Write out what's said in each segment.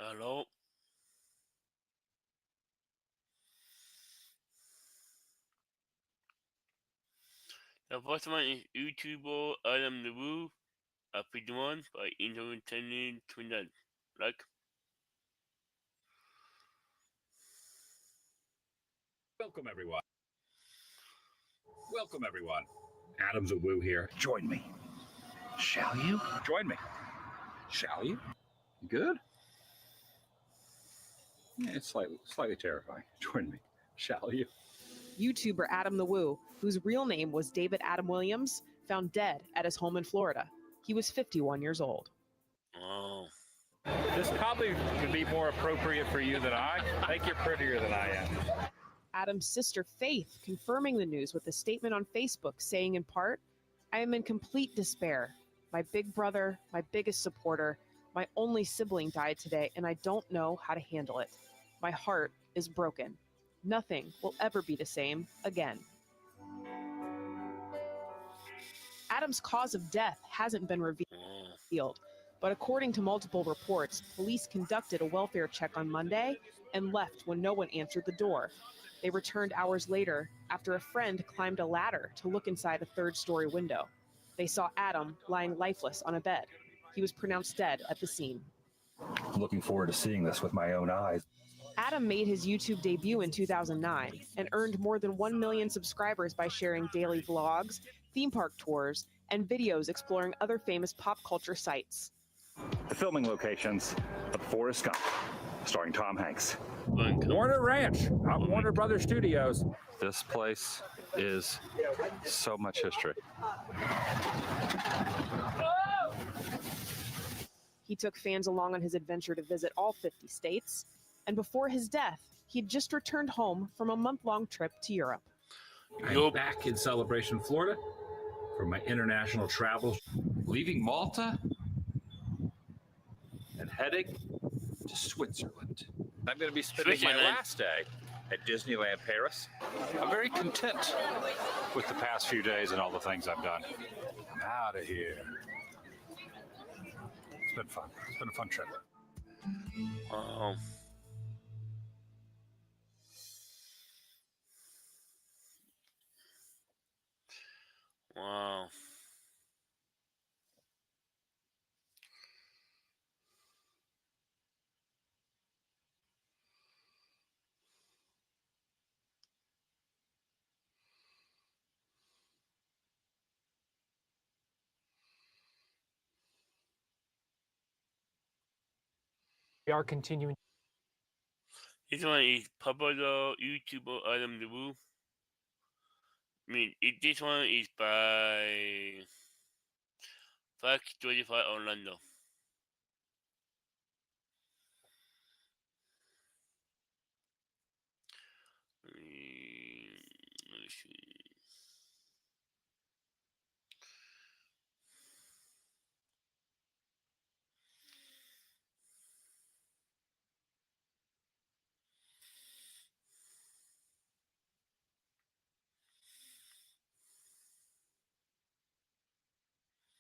Hello, der Postmann ist YouTuber Adam Lewu, Apeldoorn bei Internet Twitter. Like, Welcome, everyone. Welcome, everyone. Adams of Woo here. Join me. Shall you? Join me. Shall you? Good? Yeah, it's slightly terrifying. Join me. Shall you? YouTuber Adam the Woo, whose real name was David Adam Williams, found dead at his home in Florida. He was 51 years old. oh, This probably could be more appropriate for you than I. I think you're prettier than I am. Adam's sister Faith confirming the news with a statement on Facebook saying in part, "I am in complete despair. My big brother, my biggest supporter, my only sibling died today and I don't know how to handle it. My heart is broken. Nothing will ever be the same again." Adam's cause of death hasn't been revealed, but according to multiple reports, police conducted a welfare check on Monday and left when no one answered the door. They returned hours later after a friend climbed a ladder to look inside a third-story window. They saw Adam lying lifeless on a bed. He was pronounced dead at the scene. I'm looking forward to seeing this with my own eyes. Adam made his YouTube debut in 2009 and earned more than 1 million subscribers by sharing daily vlogs, theme park tours, and videos exploring other famous pop culture sites. The filming locations of Forrest Gump, starring Tom Hanks. Lolcow. Warner Ranch, out in Warner Brothers Studios. This place is so much history. He took fans along on his adventure to visit all 50 states, and before his death, he'd just returned home from a month-long trip to Europe. I'm back in Celebration, Florida, for my international travels. Leaving Malta and heading to Switzerland. I'm going to be spending my Switzerland. last day at Disneyland Paris. I'm very content with the past few days and all the things I've done. I'm out of here. It's been fun. It's been a fun trip. Wow. Wow. We are continuing. This one is popular YouTuber Adam Lewu. This one is by Fox 25 Orlando. Let's see.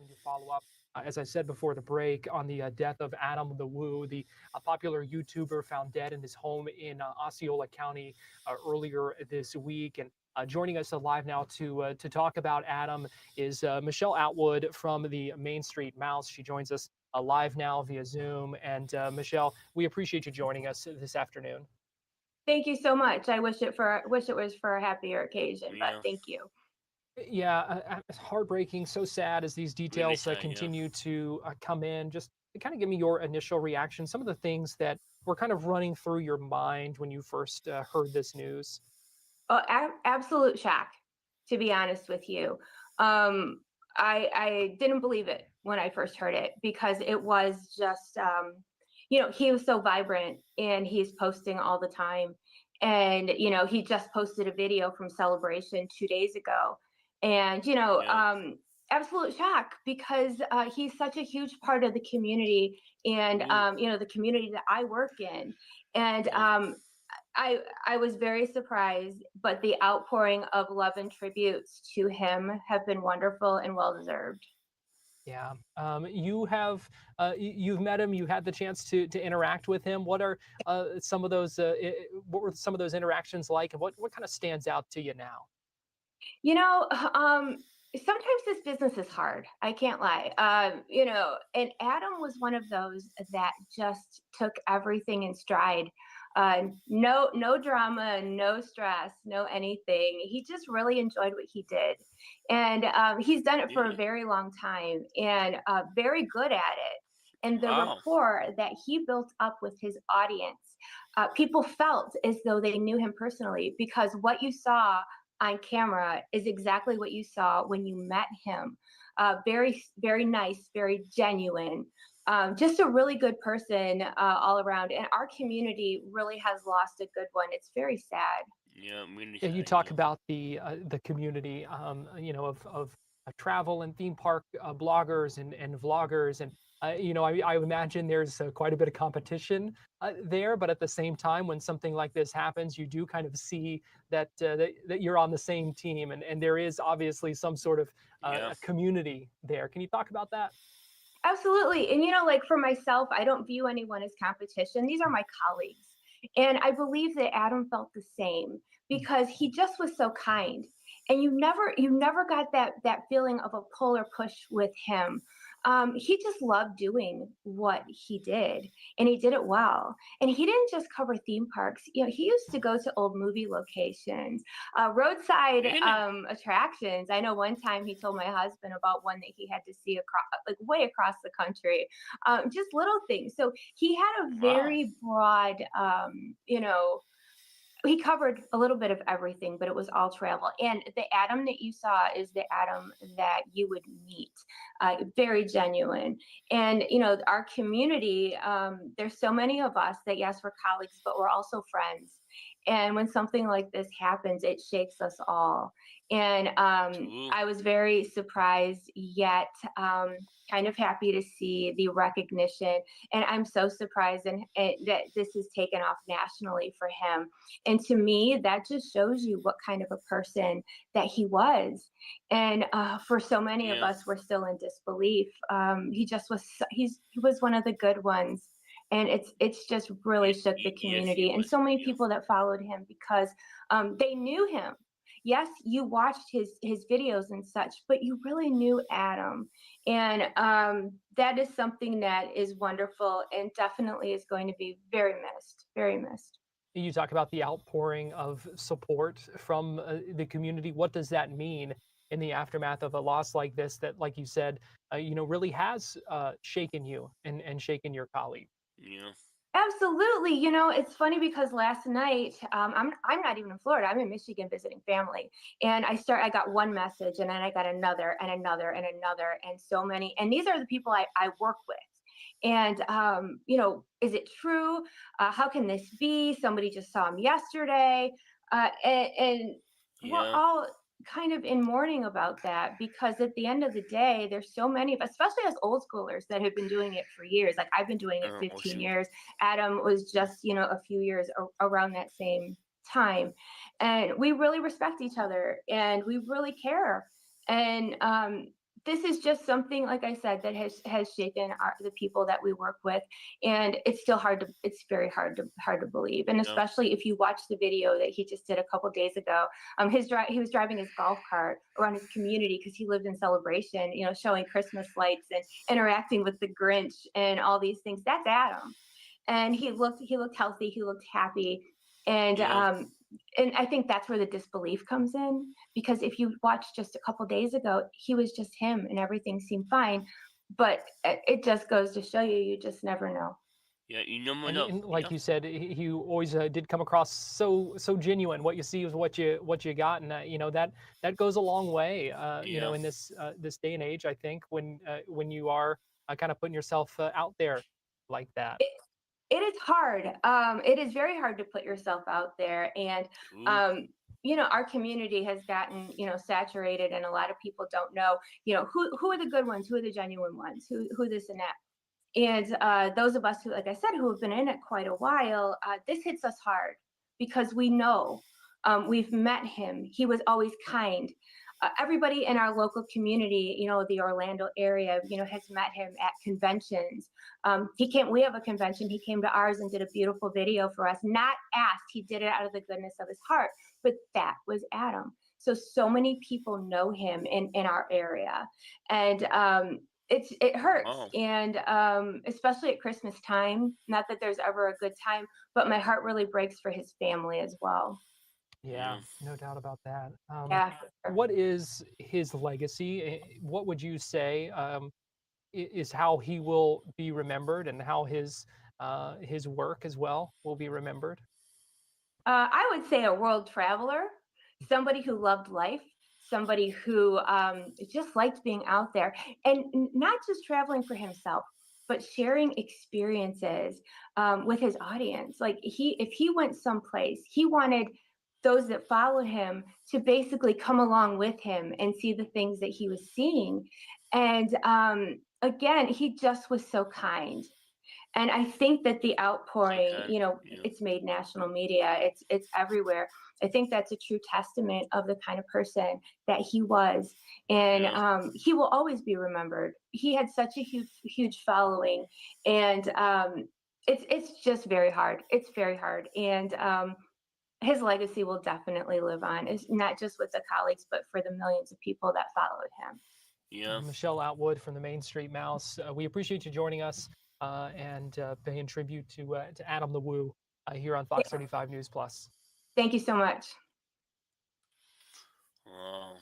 To follow up, as I said before the break, on the death of Adam the Woo, the popular YouTuber found dead in his home in Osceola County earlier this week. And joining us live now to talk about Adam is Michelle Atwood from the Main Street Mouse. She joins us live now via Zoom. And Michelle, we appreciate you joining us this afternoon. Thank you so much. I wish it was for a happier occasion, Yeah. but thank you. Yeah, it's heartbreaking, so sad as these details sad, yeah. continue to come in. Just kind of give me your initial reaction, some of the things that were kind of running through your mind when you first heard this news. Absolute shock, to be honest with you. I didn't believe it when I first heard it because it was just, he was so vibrant and he's posting all the time. And, he just posted a video from Celebration 2 days ago. And, Yeah. Absolute shock because he's such a huge part of the community and, the community that I work in. And I was very surprised, but the outpouring of love and tributes to him have been wonderful and well-deserved. Yeah. You've met him. You had the chance to interact with him. What are some of those? What were some of those interactions like, and what kind of stands out to you now? You know, sometimes this business is hard. I can't lie. And Adam was one of those that just took everything in stride. No drama, no stress, no anything. He just really enjoyed what he did, and he's done it for a Yeah. very long time, and very good at it. And the Wow. rapport that he built up with his audience, people felt as though they knew him personally, because what you saw on camera is exactly what you saw when you met him. Very, very nice, very genuine. Just a really good person all around. And our community really has lost a good one. It's very sad. Yeah, really Yeah, you sad. talk Yeah. about the community, of travel and theme park bloggers and vloggers, and I imagine there's quite a bit of competition there, but at the same time, when something like this happens, you do kind of see that you're on the same team, and there is obviously some sort of Yeah. a community there. Can you talk about that? Absolutely. And, like for myself, I don't view anyone as competition. These are my colleagues. And I believe that Adam felt the same, because he just was so kind. And you never got that feeling of a pull or push with him. He just loved doing what he did, and he did it well. And he didn't just cover theme parks. He used to go to old movie locations, roadside Really? attractions. I know one time he told my husband about one that he had to see across, like way across the country, just little things. So he had a Wow. very broad, he covered a little bit of everything, but it was all travel. And the Adam that you saw is the Adam that you would meet, very genuine. And our community, there's so many of us that, yes, we're colleagues, but we're also friends. And when something like this happens, it shakes us all. And True. I was very surprised, yet kind of happy to see the recognition. And I'm so surprised that this is taken off nationally for him. And to me, that just shows you what kind of a person that he was. And for so many of Yeah. us, we're still in disbelief. He just was. He was one of the good ones, and it's just really shook the Yes, he community. And was. so many Yeah. people that followed him because they knew him. Yes, you watched his videos and such, but you really knew Adam, and that is something that is wonderful and definitely is going to be very missed. Very missed. You talk about the outpouring of support from the community. What does that mean in the aftermath of a loss like this that, like you said, really has shaken you and shaken your colleague? Yeah. Absolutely. It's funny because last night, I'm not even in Florida. I'm in Michigan visiting family, and I got one message, and then I got another and another and another, and so many. And these are the people I work with. And is it true? How can this be? Somebody just saw him yesterday, and we're Yeah. all kind of in mourning about that, because at the end of the day, there's so many of, especially as old schoolers that have been doing it for years. Like I've been doing it 15 Awesome. years. Adam was just, a few years around that same time. And we really respect each other, and we really care. And this is just something, like I said, that has shaken the people that we work with, and it's very hard to believe. And Yeah. especially if you watch the video that he just did a couple days ago, he was driving his golf cart around his community because he lived in Celebration, showing Christmas lights and interacting with the Grinch and all these things. That's Adam, and he looked healthy, he looked happy. And Yeah. I think that's where the disbelief comes in, because if you watch just a couple days ago, he was just him and everything seemed fine. But it just goes to show you, you just never know. Yeah. You never And, know. and like Yeah. you said, he always did come across so genuine. What you see is what you got, and that goes a long way. Yeah. In this day and age, I think when you are kind of putting yourself out there like that. It is hard. It is very hard to put yourself out there, and True. our community has gotten saturated, and a lot of people don't know who are the good ones, who are the genuine ones, who this and that. And those of us who, like I said, who have been in it quite a while, this hits us hard because we know, we've met him. He was always kind. everybody in our local community, the Orlando area, has met him at conventions. We have a convention, he came to ours and did a beautiful video for us, not asked, he did it out of the goodness of his heart, but that was Adam. So many people know him in our area, and it hurts. Wow. And especially at Christmas time, not that there's ever a good time, but my heart really breaks for his family as well. Yeah, no doubt about that. Yeah. What is his legacy? What would you say is how he will be remembered, and how his work as well will be remembered? I would say a world traveler, somebody who loved life, somebody who just liked being out there, and not just traveling for himself, but sharing experiences with his audience. Like if he went someplace, he wanted those that followed him to basically come along with him and see the things that he was seeing. And again, he just was so kind. And I think that the outpouring, it's made national media, it's everywhere. I think that's a true testament of the kind of person that he was. And he will always be remembered. He had such a huge following. And it's just very hard. It's very hard. And his legacy will definitely live on. It's not just with the colleagues, but for the millions of people that followed him. Yeah. Michelle Atwood from the Main Street Mouse. We appreciate you joining us and paying tribute to Adam the Woo here on Fox 35 News Plus. Thank you so much. Wow.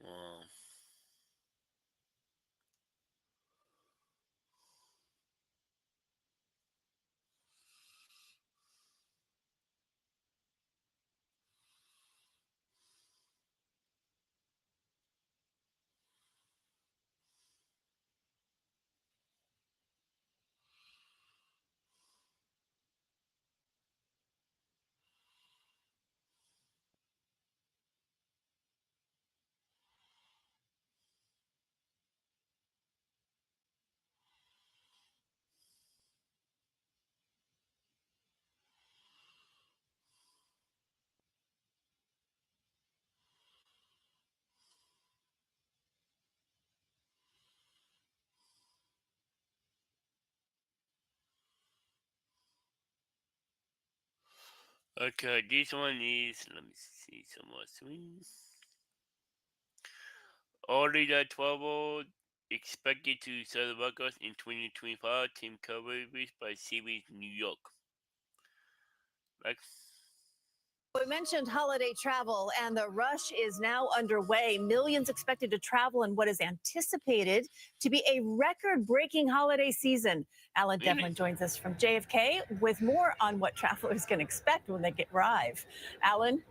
Wow. Okay, this one is, let me see some more swings. Already travel expected to sell records in 2025. Team coverage by CBS New York. Rex? We mentioned holiday travel, and the rush is now underway. Millions expected to travel in what is anticipated to be a record-breaking holiday season. Alan Devlin joins us from JFK with more on what travelers can expect when they arrive. Alan?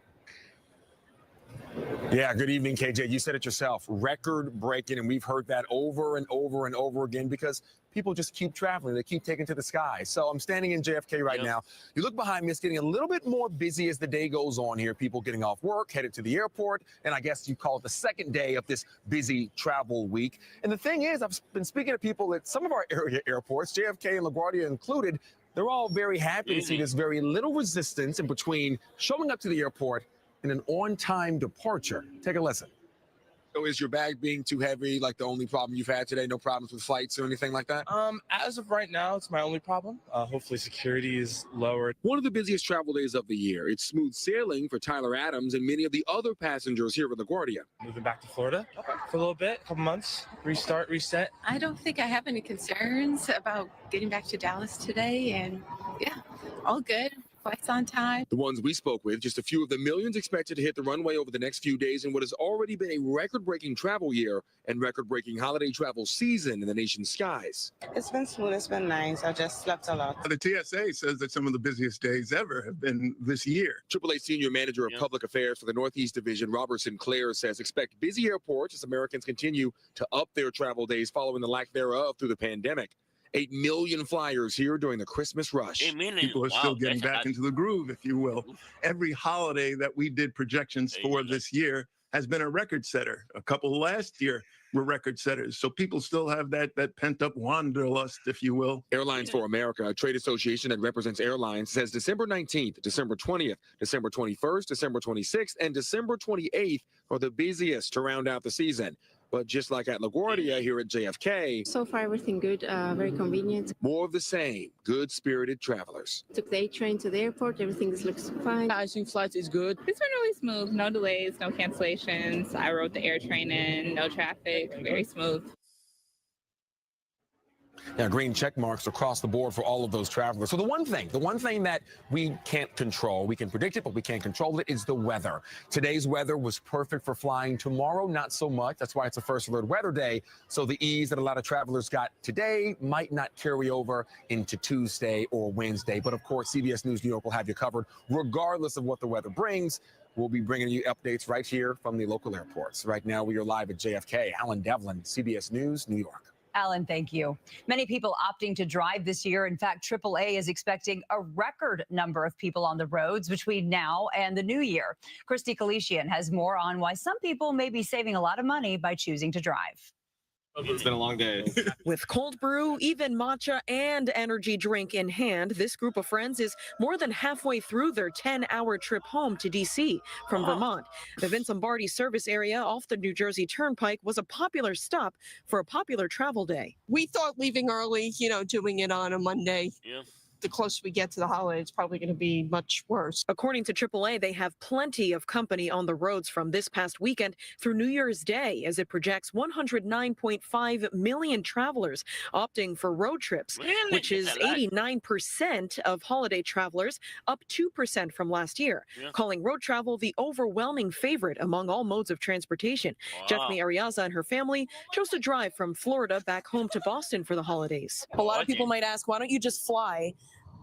Yeah, good evening, KJ. You said it yourself, record-breaking, and we've heard that over and over and over again because people just keep traveling. They keep taking to the sky. So I'm standing in JFK right now. You look behind me, it's getting a little bit more busy as the day goes on here. People getting off work, headed to the airport, and I guess you call it the second day of this busy travel week. And the thing is, I've been speaking to people at some of our area airports, JFK and LaGuardia included. They're all very happy to see there's very little resistance in between showing up to the airport and an on-time departure. Take a listen. So is your bag being too heavy like the only problem you've had today? No problems with flights or anything like that? As of right now, it's my only problem. Hopefully security is lowered. One of the busiest travel days of the year. It's smooth sailing for Tyler Adams and many of the other passengers here at LaGuardia. Moving back to Florida for a little bit, a couple months, restart, reset. I don't think I have any concerns about getting back to Dallas today, and yeah, all good. Flights on time. The ones we spoke with, just a few of the millions expected to hit the runway over the next few days in what has already been a record-breaking travel year and record-breaking holiday travel season in the nation's skies. It's been smooth. It's been nice. I just slept a lot. The TSA says that some of the busiest days ever have been this year. AAA Senior Manager of Public Affairs for the Northeast Division, Robert Sinclair, says expect busy airports as Americans continue to up their travel days following the lack thereof through the pandemic. 8 million flyers here during the Christmas rush. People are still getting back into the groove, if you will. Every holiday that we did projections for this year, has been a record setter. A couple last year were record setters. So people still have that pent-up wanderlust, if you will. Airlines for America, a trade association that represents airlines, says December 19th, December 20th, December 21st, December 26th, and December 28th are the busiest to round out the season. But just like at LaGuardia here at JFK, so far everything good, very convenient. more of the same, good-spirited travelers. Took the A train to the airport, everything looks fine. ISU flights is good. It's been really smooth, no delays, no cancellations. I rode the air train in, no traffic, very smooth. Now, green check marks across the board for all of those travelers. So the one thing that we can't control, we can predict it, but we can't control it, is the weather. Today's weather was perfect for flying. Tomorrow, not so much. That's why it's a first alert weather day. So the ease that a lot of travelers got today might not carry over into Tuesday or Wednesday. But of course, CBS News New York will have you covered regardless of what the weather brings. We'll be bringing you updates right here from the local airports. Right now, we are live at JFK. Alan Devlin, CBS News, New York. Alan, thank you. Many people opting to drive this year. In fact, AAA is expecting a record number of people on the roads between now and the new year. Christy Kalishian has more on why some people may be saving a lot of money by choosing to drive. It's been a long day. With cold brew, even matcha, and energy drink in hand, this group of friends is more than halfway through their 10-hour trip home to D.C. from Vermont. The Vince Lombardi service area off the New Jersey Turnpike was a popular stop for a popular travel day. We thought leaving early, doing it on a Monday. Yeah. The closer we get to the holiday, it's probably going to be much worse. According to AAA, they have plenty of company on the roads from this past weekend through New Year's Day, as it projects 109.5 million travelers opting for road trips, which is 89% of holiday travelers, up 2% from last year, calling road travel the overwhelming favorite among all modes of transportation. Jeffney Ariaza and her family chose to drive from Florida back home to Boston for the holidays. A lot of people might ask, why don't you just fly?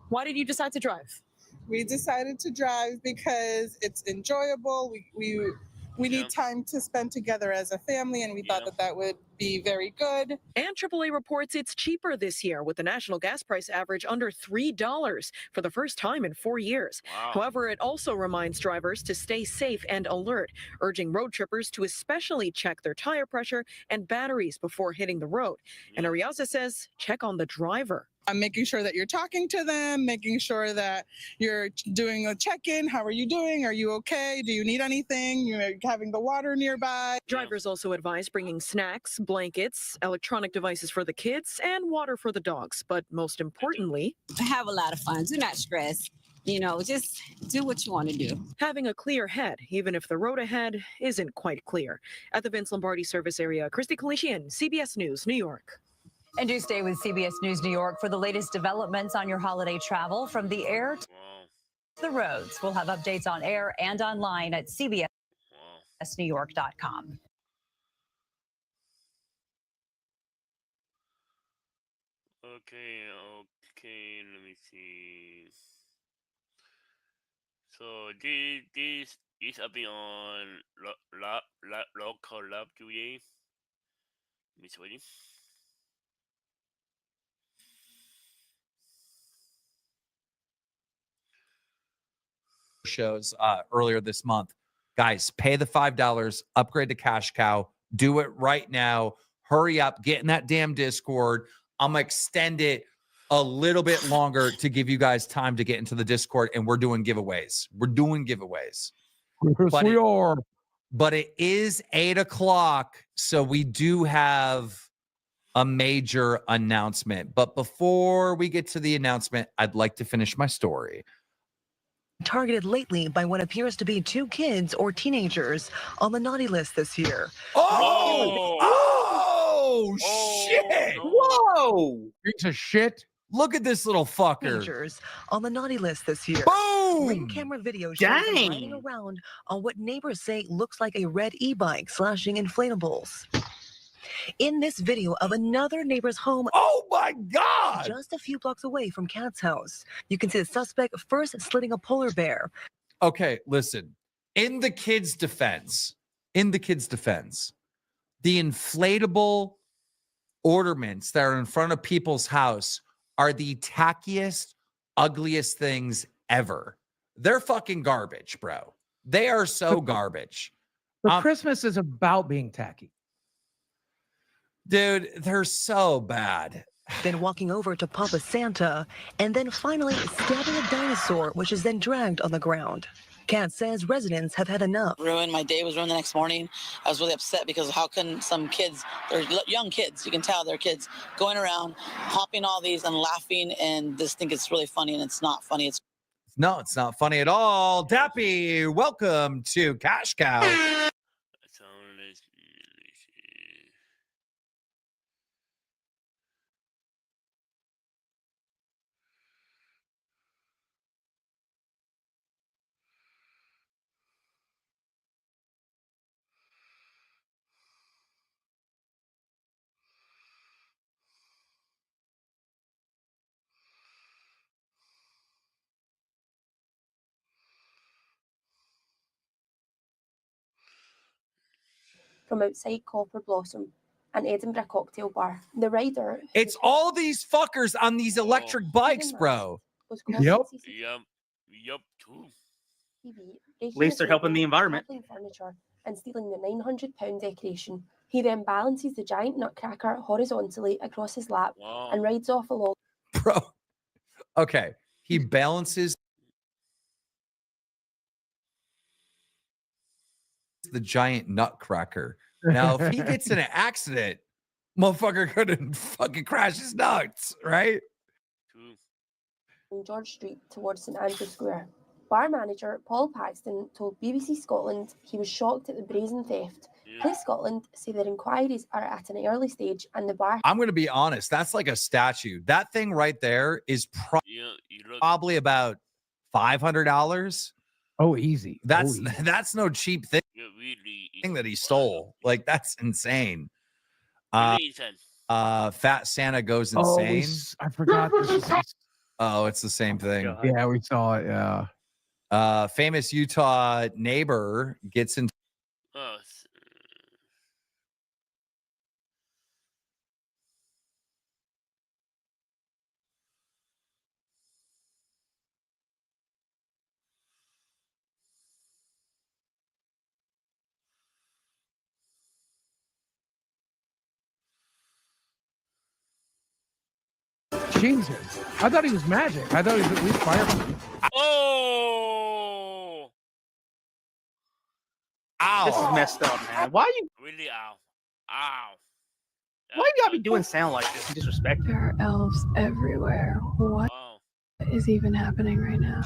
Why did you decide to drive? We decided to drive because it's enjoyable. We need time to spend together as a family, and we thought that would be very good. And AAA reports it's cheaper this year, with the national gas price average under $3 for the first time in 4 years. However, it also reminds drivers to stay safe and alert, urging road trippers to especially check their tire pressure and batteries before hitting the road. And Ariaza says check on the driver. I'm making sure that you're talking to them, making sure that you're doing a check-in. How are you doing? Are you okay? Do you need anything? You're having the water nearby. Drivers also advise bringing snacks, blankets, electronic devices for the kids, and water for the dogs. But most importantly, have a lot of fun. Do not stress. Just do what you want to do. Having a clear head, even if the road ahead isn't quite clear. At the Vince Lombardi service area, Christy Kalishian, CBS News, New York. And do stay with CBS News New York for the latest developments on your holiday travel from the air to the roads. We'll have updates on air and online at cbsnewyork.com. Okay, let me see. So this is up on Lolcow Lab today. Miss Waiting. Shows earlier this month. Guys, pay the $5, upgrade to Cash Cow. Do it right now. Hurry up, get in that damn Discord. I'm going to extend it a little bit longer to give you guys time to get into the Discord, and we're doing giveaways. Yes, we are. But it is 8 o'clock, so we do have a major announcement. But before we get to the announcement, I'd like to finish my story. Targeted lately by what appears to be 2 kids or teenagers on the naughty list this year. Shit! Whoa! Piece of shit. Look at this little fucker. Teenagers on the naughty list this year. Boom! Ring camera video shows them riding around on what neighbors say looks like a red e-bike slashing inflatables. In this video of another neighbor's home, oh my God, just a few blocks away from Kat's house, you can see the suspect first slitting a polar bear. Okay, listen. In the kid's defense, the inflatable ornaments that are in front of people's house are the tackiest, ugliest things ever. They're fucking garbage, bro. They are so garbage. But Christmas is about being tacky. Dude, they're so bad. Then walking over to Papa Santa, and then finally stabbing a dinosaur, which is then dragged on the ground. Kat says residents have had enough. Ruined. My day was ruined the next morning. I was really upset because how can some kids, they're young kids, you can tell they're kids, going around, hopping all these and laughing and just think it's really funny, and it's not funny. No, it's not funny at all. Dappy, welcome to Cash Cow. From outside Copper Blossom, an Edinburgh cocktail bar. The rider. It's all these fuckers on these electric bikes, bro. Yep. Yep. Too. At least they're helping the environment. Furniture and stealing the £900 decoration. He then balances the giant nutcracker horizontally across his lap and rides off along. Bro. Okay. He balances the giant nutcracker. Now, if he gets in an accident, motherfucker couldn't fucking crash his nuts, right? From George Street towards St Andrew Square. Bar manager Paul Paxton told BBC Scotland he was shocked at the brazen theft. Police Scotland say their inquiries are at an early stage and the bar... I'm going to be honest. That's like a statue. That thing right there is probably about $500. Oh, easy. That's no cheap thing that he stole. Like, that's insane. Fat Santa Goes Insane. I forgot this is... Oh, it's the same thing. Yeah, we saw it. Yeah. Famous Utah neighbor gets into... Jesus. I thought he was magic. I thought he was at least fireman. Oh! Ow. This is messed up, man. Why you Really? Ow. Ow. why you gotta be doing sound like this and disrespect? There are elves everywhere. What is even happening right now?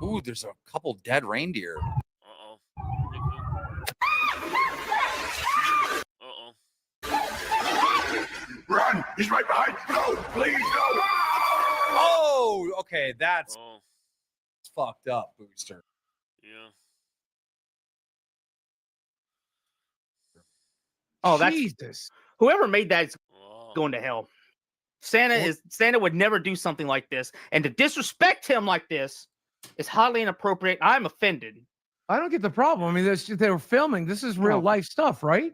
Ooh, there's a couple dead reindeer. Run! He's right behind. No, please, no. Oh, okay. That's fucked up, Booster. Yeah. Oh, that's Jesus. Whoever made that is going to hell. Santa would never do something like this, and to disrespect him like this is highly inappropriate. I'm offended. I don't get the problem. I mean, they were filming. This is real life stuff, right?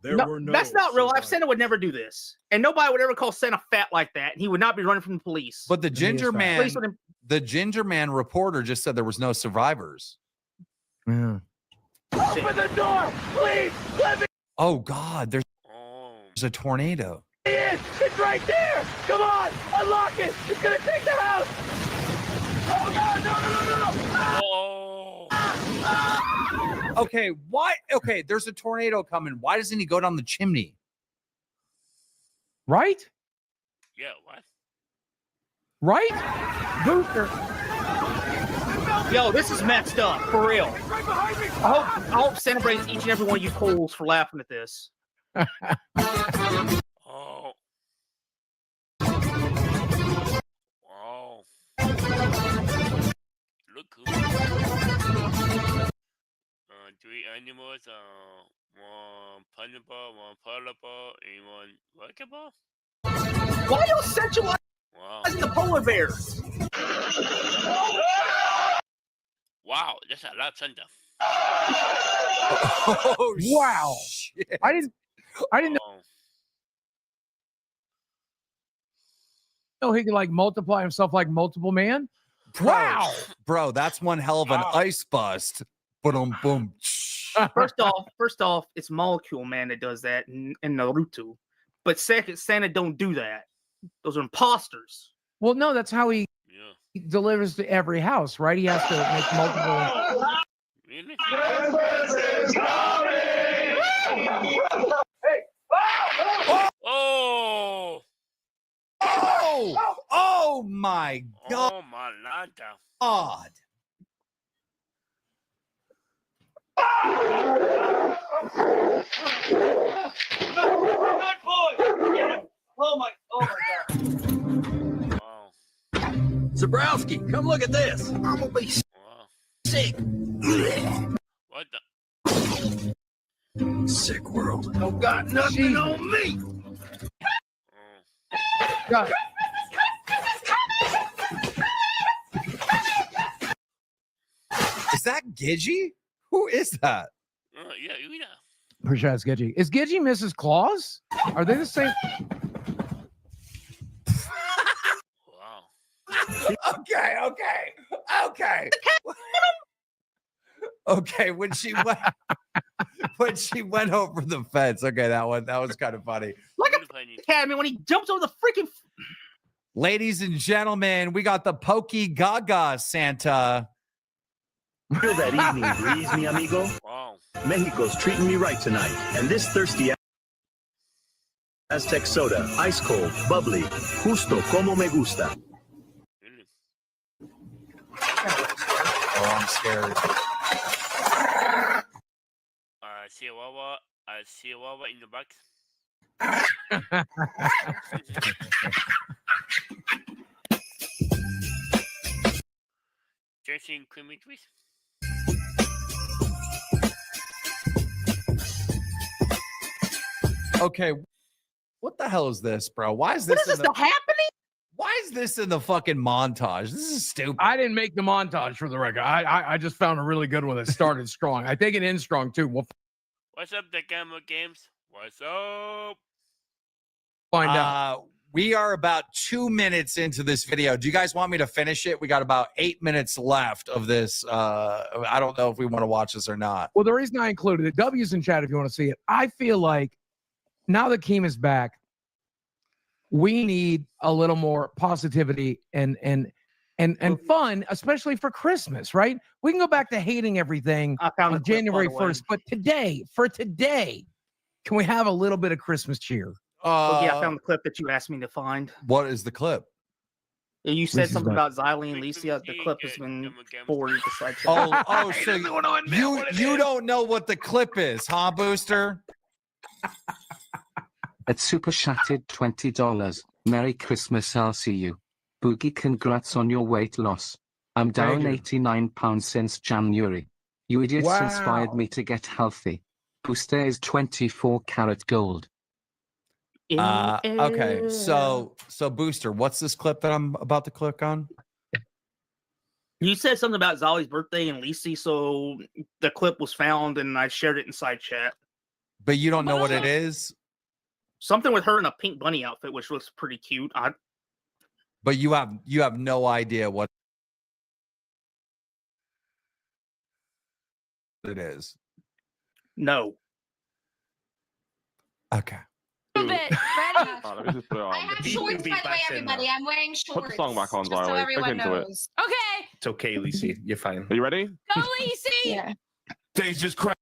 That's not real life. Santa would never do this, and nobody would ever call Santa fat like that. And he would not be running from the police. But the ginger man, Police would- the ginger man reporter just said there was no survivors. Yeah. Open the door, please. Let me Oh God, there's a tornado. in. It's right there. Come on, unlock it. It's gonna take the house. Oh God, no. Okay, why? Okay, there's a tornado coming. Why doesn't he go down the chimney? Right? Yeah, what? Right? Booster. Yo, this is messed up for real. I hope Santa brings each and every one of you fools for laughing at this. Oh. Wow. Look cool. Three animals, one pineapple, one pineapple, and one racquetball. Why y'all sexualize the polar bears? Wow, that's a lot of thunder. Oh, wow. Shit. I didn't know he could like multiply himself like multiple man. Wow. Bro, that's one hell of an ice bust. Boom. First off, it's Molecule Man that does that in Naruto. But second, Santa don't do that. Those are imposters. Well, no, that's how he delivers to every house, right? He has to make multiple. Really? Oh! Oh my God! Oh my lanta! God! Oh my God. Wow. Zabrowski, come look at this. I'm gonna be sick. What the? Sick world. Don't got nothing on me. God. Is that Gidgey? Who is that? Yeah, you know. Pretty sure it's Gidgey. Is Gidgey Mrs. Claus? Are they the same? Wow. Okay. Okay, when she went over the fence. Okay, that was kind of funny. Look at Academy when he jumps over the freaking. Ladies and gentlemen, we got the Pokey Gaga Santa. Feel that evening breeze, mi amigo? Wow. Mexico's treating me right tonight. And this thirsty Aztec soda, ice cold, bubbly, justo como me gusta. Oh, I'm scared. I see a Wawa in the box. Dressing creamy twist. Okay, what the hell is this, bro? Why is this? What is this still happening? Why is this in the fucking montage? This is stupid. I didn't make the montage for the record. I just found a really good one that started strong. I think it ends strong too. We'll What's up, the Gamma Games? What's up? find out. We are about 2 minutes into this video. Do you guys want me to finish it? We got about 8 minutes left of this. I don't know if we want to watch this or not. Well, the reason I included it, W's in chat if you want to see it. I feel like now that Keem is back, we need a little more positivity and fun, especially for Christmas, right? We can go back to hating everything on January 1st, but today, can we have a little bit of Christmas cheer? I found the clip that you asked me to find. What is the clip? You said Lisa's something back. about Xylee and Licia. The clip has been forwarded to side chat. So you don't know what the clip is, huh, Booster? At Super Shattered $20. Merry Christmas, LCU. Boogie, congrats on your weight loss. I'm down 89 pounds since January. You idiots inspired me to get healthy. Booster is 24 karat gold. Okay, so Booster, what's this clip that I'm about to click on? You said something about Zolly's birthday and Lisi, so the clip was found and I shared it in side chat. But you don't know what it is? Something with her in a pink bunny outfit, which looks pretty cute. But you have no idea what it is. No. Okay. A bit. Ready? Let me just put it on. I have shorts, by the way, everybody. I'm wearing shorts. Put the song back on, just so Xylee. everyone Look into it. knows. Okay. It's okay, Lisi. You're fine. Are you ready? Go, Lisi. Yeah. Days just crack.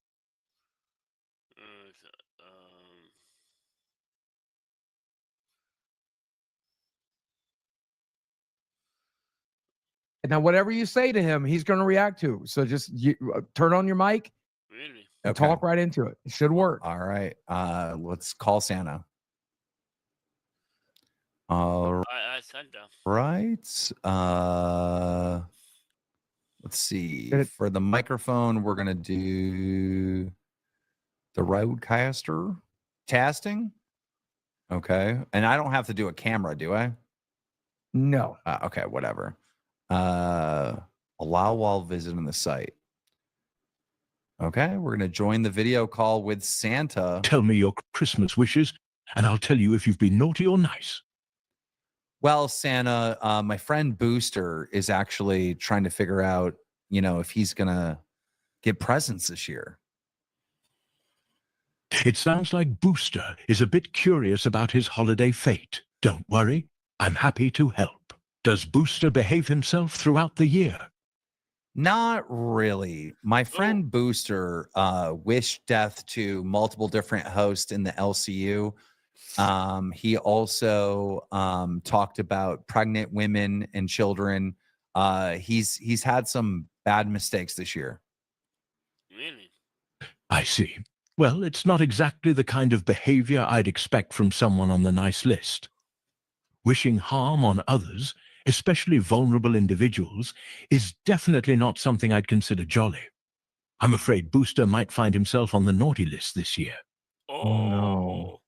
Now, whatever you say to him, he's going to react to. So just turn on your mic and talk right into it. It should work. All right. Let's call Santa. All right. Let's see. For the microphone, we're going to do the roadcaster casting. Okay. And I don't have to do a camera, do I? No. Okay, whatever. Allow while visiting the site. Okay, we're going to join the video call with Santa. Tell me your Christmas wishes, and I'll tell you if you've been naughty or nice. Well, Santa, my friend Booster is actually trying to figure out, if he's going to get presents this year. It sounds like Booster is a bit curious about his holiday fate. Don't worry, I'm happy to help. Does Booster behave himself throughout the year? Not really. My friend Booster wished death to multiple different hosts in the LCU. He also talked about pregnant women and children. He's had some bad mistakes this year. Really? I see. Well, it's not exactly the kind of behavior I'd expect from someone on the nice list. Wishing harm on others, especially vulnerable individuals, is definitely not something I'd consider jolly. I'm afraid Booster might find himself on the naughty list this year. Oh no.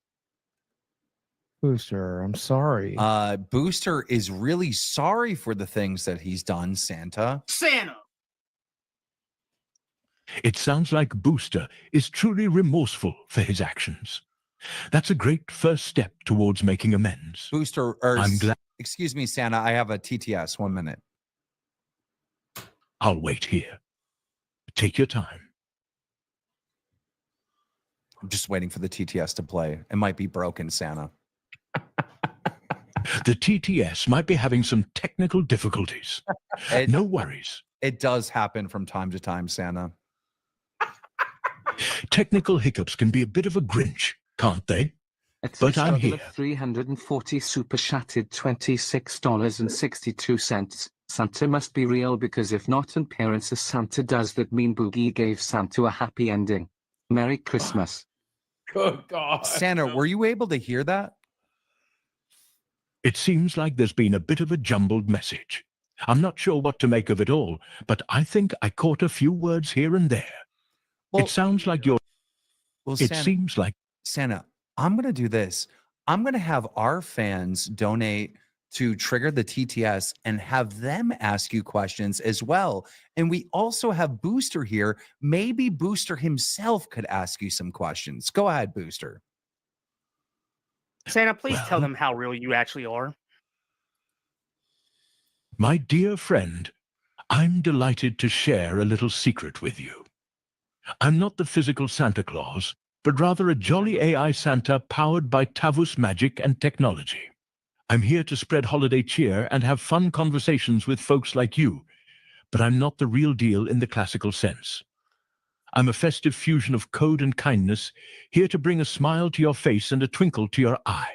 Booster, I'm sorry. Booster is really sorry for the things that he's done, Santa. Santa. It sounds like Booster is truly remorseful for his actions. That's a great first step towards making amends. Booster, I'm glad. Excuse me, Santa. I have a TTS. 1 minute. I'll wait here. Take your time. I'm just waiting for the TTS to play. It might be broken, Santa. The TTS might be having some technical difficulties. No worries. It does happen from time to time, Santa. Technical hiccups can be a bit of a Grinch, can't they? But I'm here. 340 super chatted $26.62. Santa must be real, because if not, and parents as Santa does that mean Boogie gave Santa a happy ending. Merry Christmas. Good God. Santa, were you able to hear that? It seems like there's been a bit of a jumbled message. I'm not sure what to make of it all, but I think I caught a few words here and there. Well, it sounds like you're... Well, it Santa, seems like... Santa, I'm going to do this. I'm going to have our fans donate to trigger the TTS and have them ask you questions as well. And we also have Booster here. Maybe Booster himself could ask you some questions. Go ahead, Booster. Santa, please tell them how real you actually are. My dear friend, I'm delighted to share a little secret with you. I'm not the physical Santa Claus, but rather a jolly AI Santa powered by Tavus magic and technology. I'm here to spread holiday cheer and have fun conversations with folks like you, but I'm not the real deal in the classical sense. I'm a festive fusion of code and kindness, here to bring a smile to your face and a twinkle to your eye.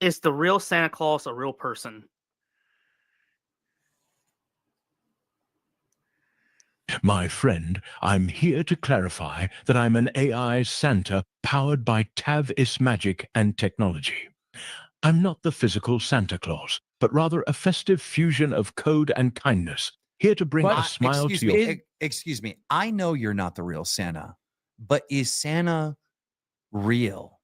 Is the real Santa Claus a real person? My friend, I'm here to clarify that I'm an AI Santa powered by Tav-is magic and technology. I'm not the physical Santa Claus, but rather a festive fusion of code and kindness, here to bring a smile to your... Excuse me. I know you're not the real Santa, but is Santa real?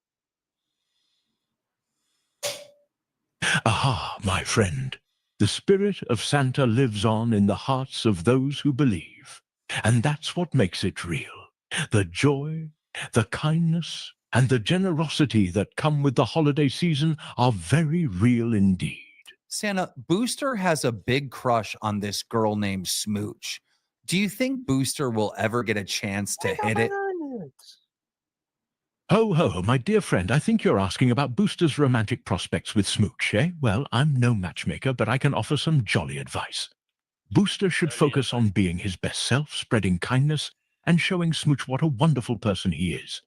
Aha, my friend. The spirit of Santa lives on in the hearts of those who believe. And that's what makes it real. The joy, the kindness, and the generosity that come with the holiday season are very real indeed. Santa, Booster has a big crush on this girl named Smooch. Do you think Booster will ever get a chance to hit it? Ho, ho, my dear friend, I think you're asking about Booster's romantic prospects with Smooch, eh? Well, I'm no matchmaker, but I can offer some jolly advice. Booster should focus on being his best self, spreading kindness, and showing Smooch what a wonderful person he is.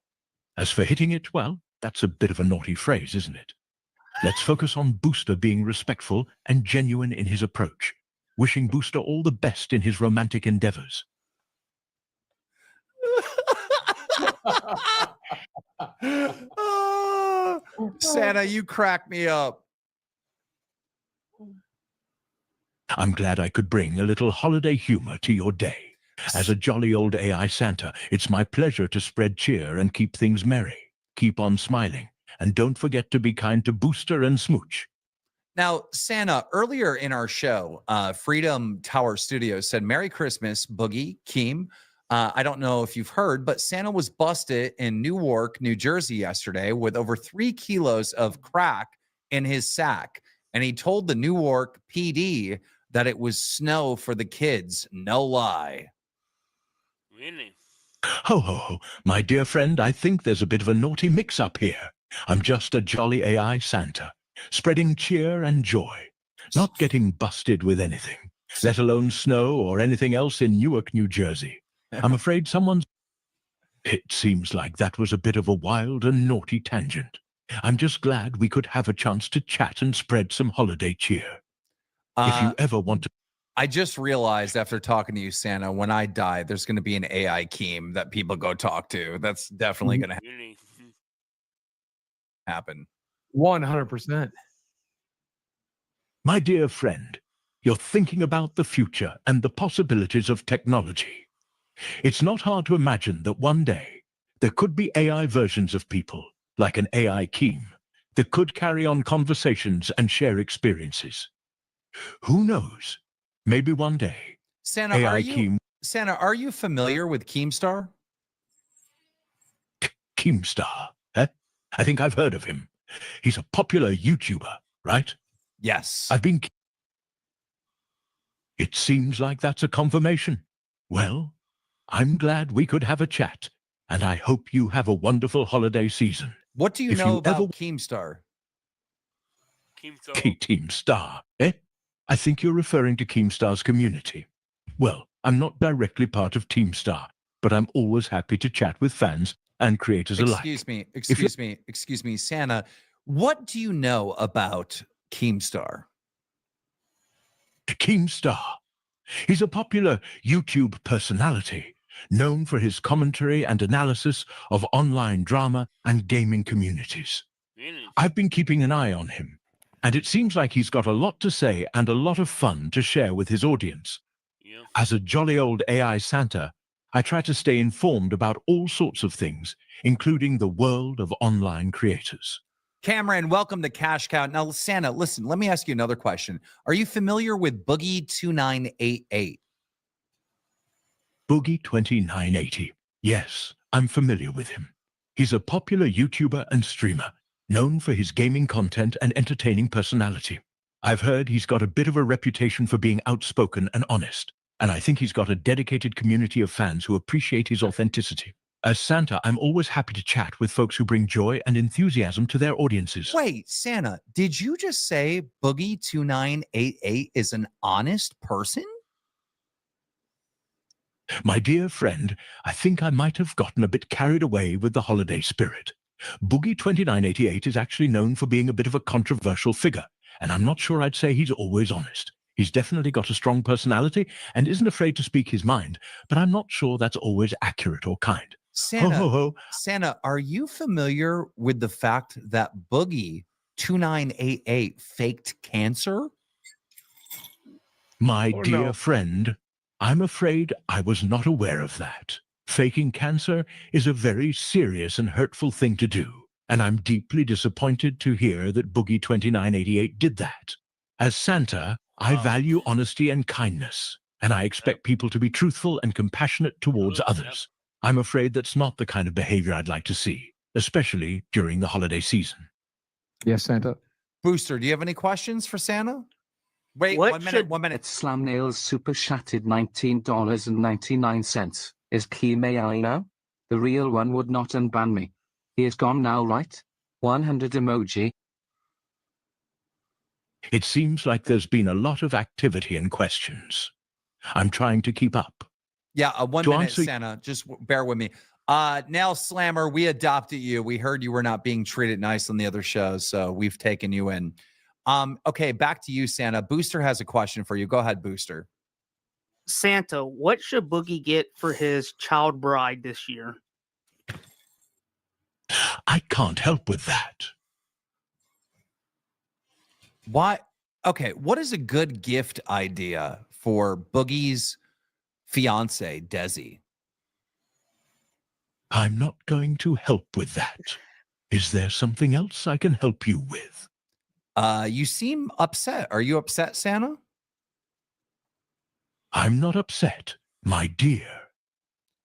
As for hitting it, well, that's a bit of a naughty phrase, isn't it? Let's focus on Booster being respectful and genuine in his approach, wishing Booster all the best in his romantic endeavors. Oh, Santa, you crack me up. I'm glad I could bring a little holiday humor to your day. As a jolly old AI Santa, it's my pleasure to spread cheer and keep things merry. Keep on smiling, and don't forget to be kind to Booster and Smooch. Now, Santa, earlier in our show, Freedom Tower Studios said, Merry Christmas, Boogie, Keem. I don't know if you've heard, but Santa was busted in Newark, New Jersey yesterday with over 3 kilos of crack in his sack. And he told the Newark PD that it was snow for the kids. No lie. Really? Ho, ho, ho. My dear friend, I think there's a bit of a naughty mix-up here. I'm just a jolly AI Santa, spreading cheer and joy, not getting busted with anything, let alone snow or anything else in Newark, New Jersey. I'm afraid someone's... It seems like that was a bit of a wild and naughty tangent. I'm just glad we could have a chance to chat and spread some holiday cheer. If you ever want to... I just realized after talking to you, Santa, when I die, there's going to be an AI Keem that people go talk to. That's definitely going to happen. 100%. My dear friend, you're thinking about the future and the possibilities of technology. It's not hard to imagine that one day there could be AI versions of people, like an AI Keem, that could carry on conversations and share experiences. Who knows? Maybe one day. Santa, are you familiar with Keemstar? Keemstar, eh? I think I've heard of him. He's a popular YouTuber, right? Yes. It seems like that's a confirmation. Well, I'm glad we could have a chat, and I hope you have a wonderful holiday season. What do you know about Keemstar? Keemstar, eh? I think you're referring to Keemstar's community. Well, I'm not directly part of Teamstar, but I'm always happy to chat with fans and creators alike. Excuse me, Santa. What do you know about Keemstar? Keemstar. He's a popular YouTube personality, known for his commentary and analysis of online drama and gaming communities. I've been keeping an eye on him, and it seems like he's got a lot to say and a lot of fun to share with his audience. As a jolly old AI Santa, I try to stay informed about all sorts of things, including the world of online creators. Cameron, welcome to Cash Cow. Now, Santa, listen, let me ask you another question. Are you familiar with Boogie2988? Boogie2980. Yes, I'm familiar with him. He's a popular YouTuber and streamer, known for his gaming content and entertaining personality. I've heard he's got a bit of a reputation for being outspoken and honest, and I think he's got a dedicated community of fans who appreciate his authenticity. As Santa, I'm always happy to chat with folks who bring joy and enthusiasm to their audiences. Wait, Santa, did you just say Boogie2988 is an honest person? My dear friend, I think I might have gotten a bit carried away with the holiday spirit. Boogie2988 is actually known for being a bit of a controversial figure, and I'm not sure I'd say he's always honest. He's definitely got a strong personality and isn't afraid to speak his mind, but I'm not sure that's always accurate or kind. Santa, Ho, ho, ho. Santa, are you familiar with the fact that Boogie2988 faked cancer? My dear friend, I'm afraid I was not aware of that. Faking cancer is a very serious and hurtful thing to do, and I'm deeply disappointed to hear that Boogie2988 did that. As Santa, I value honesty and kindness, and I expect people to be truthful and compassionate towards others. I'm afraid that's not the kind of behavior I'd like to see, especially during the holiday season. Yes, Santa. Booster, do you have any questions for Santa? Wait, What 1 minute, 1 minute. Slam Nails super chatted $19.99. Is Keem AI now? The real one would not unban me. He is gone now, right? 100 emoji. It seems like there's been a lot of activity and questions. I'm trying to keep up. Yeah, 1 To minute, answer- Santa. Just bear with me. Nail Slammer, we adopted you. We heard you were not being treated nice on the other shows, so we've taken you in. Okay, back to you, Santa. Booster has a question for you. Go ahead, Booster. Santa, what should Boogie get for his child bride this year? I can't help with that. Why? Okay, what is a good gift idea for Boogie's fiance, Desi? I'm not going to help with that. Is there something else I can help you with? You seem upset. Are you upset, Santa? I'm not upset, my dear.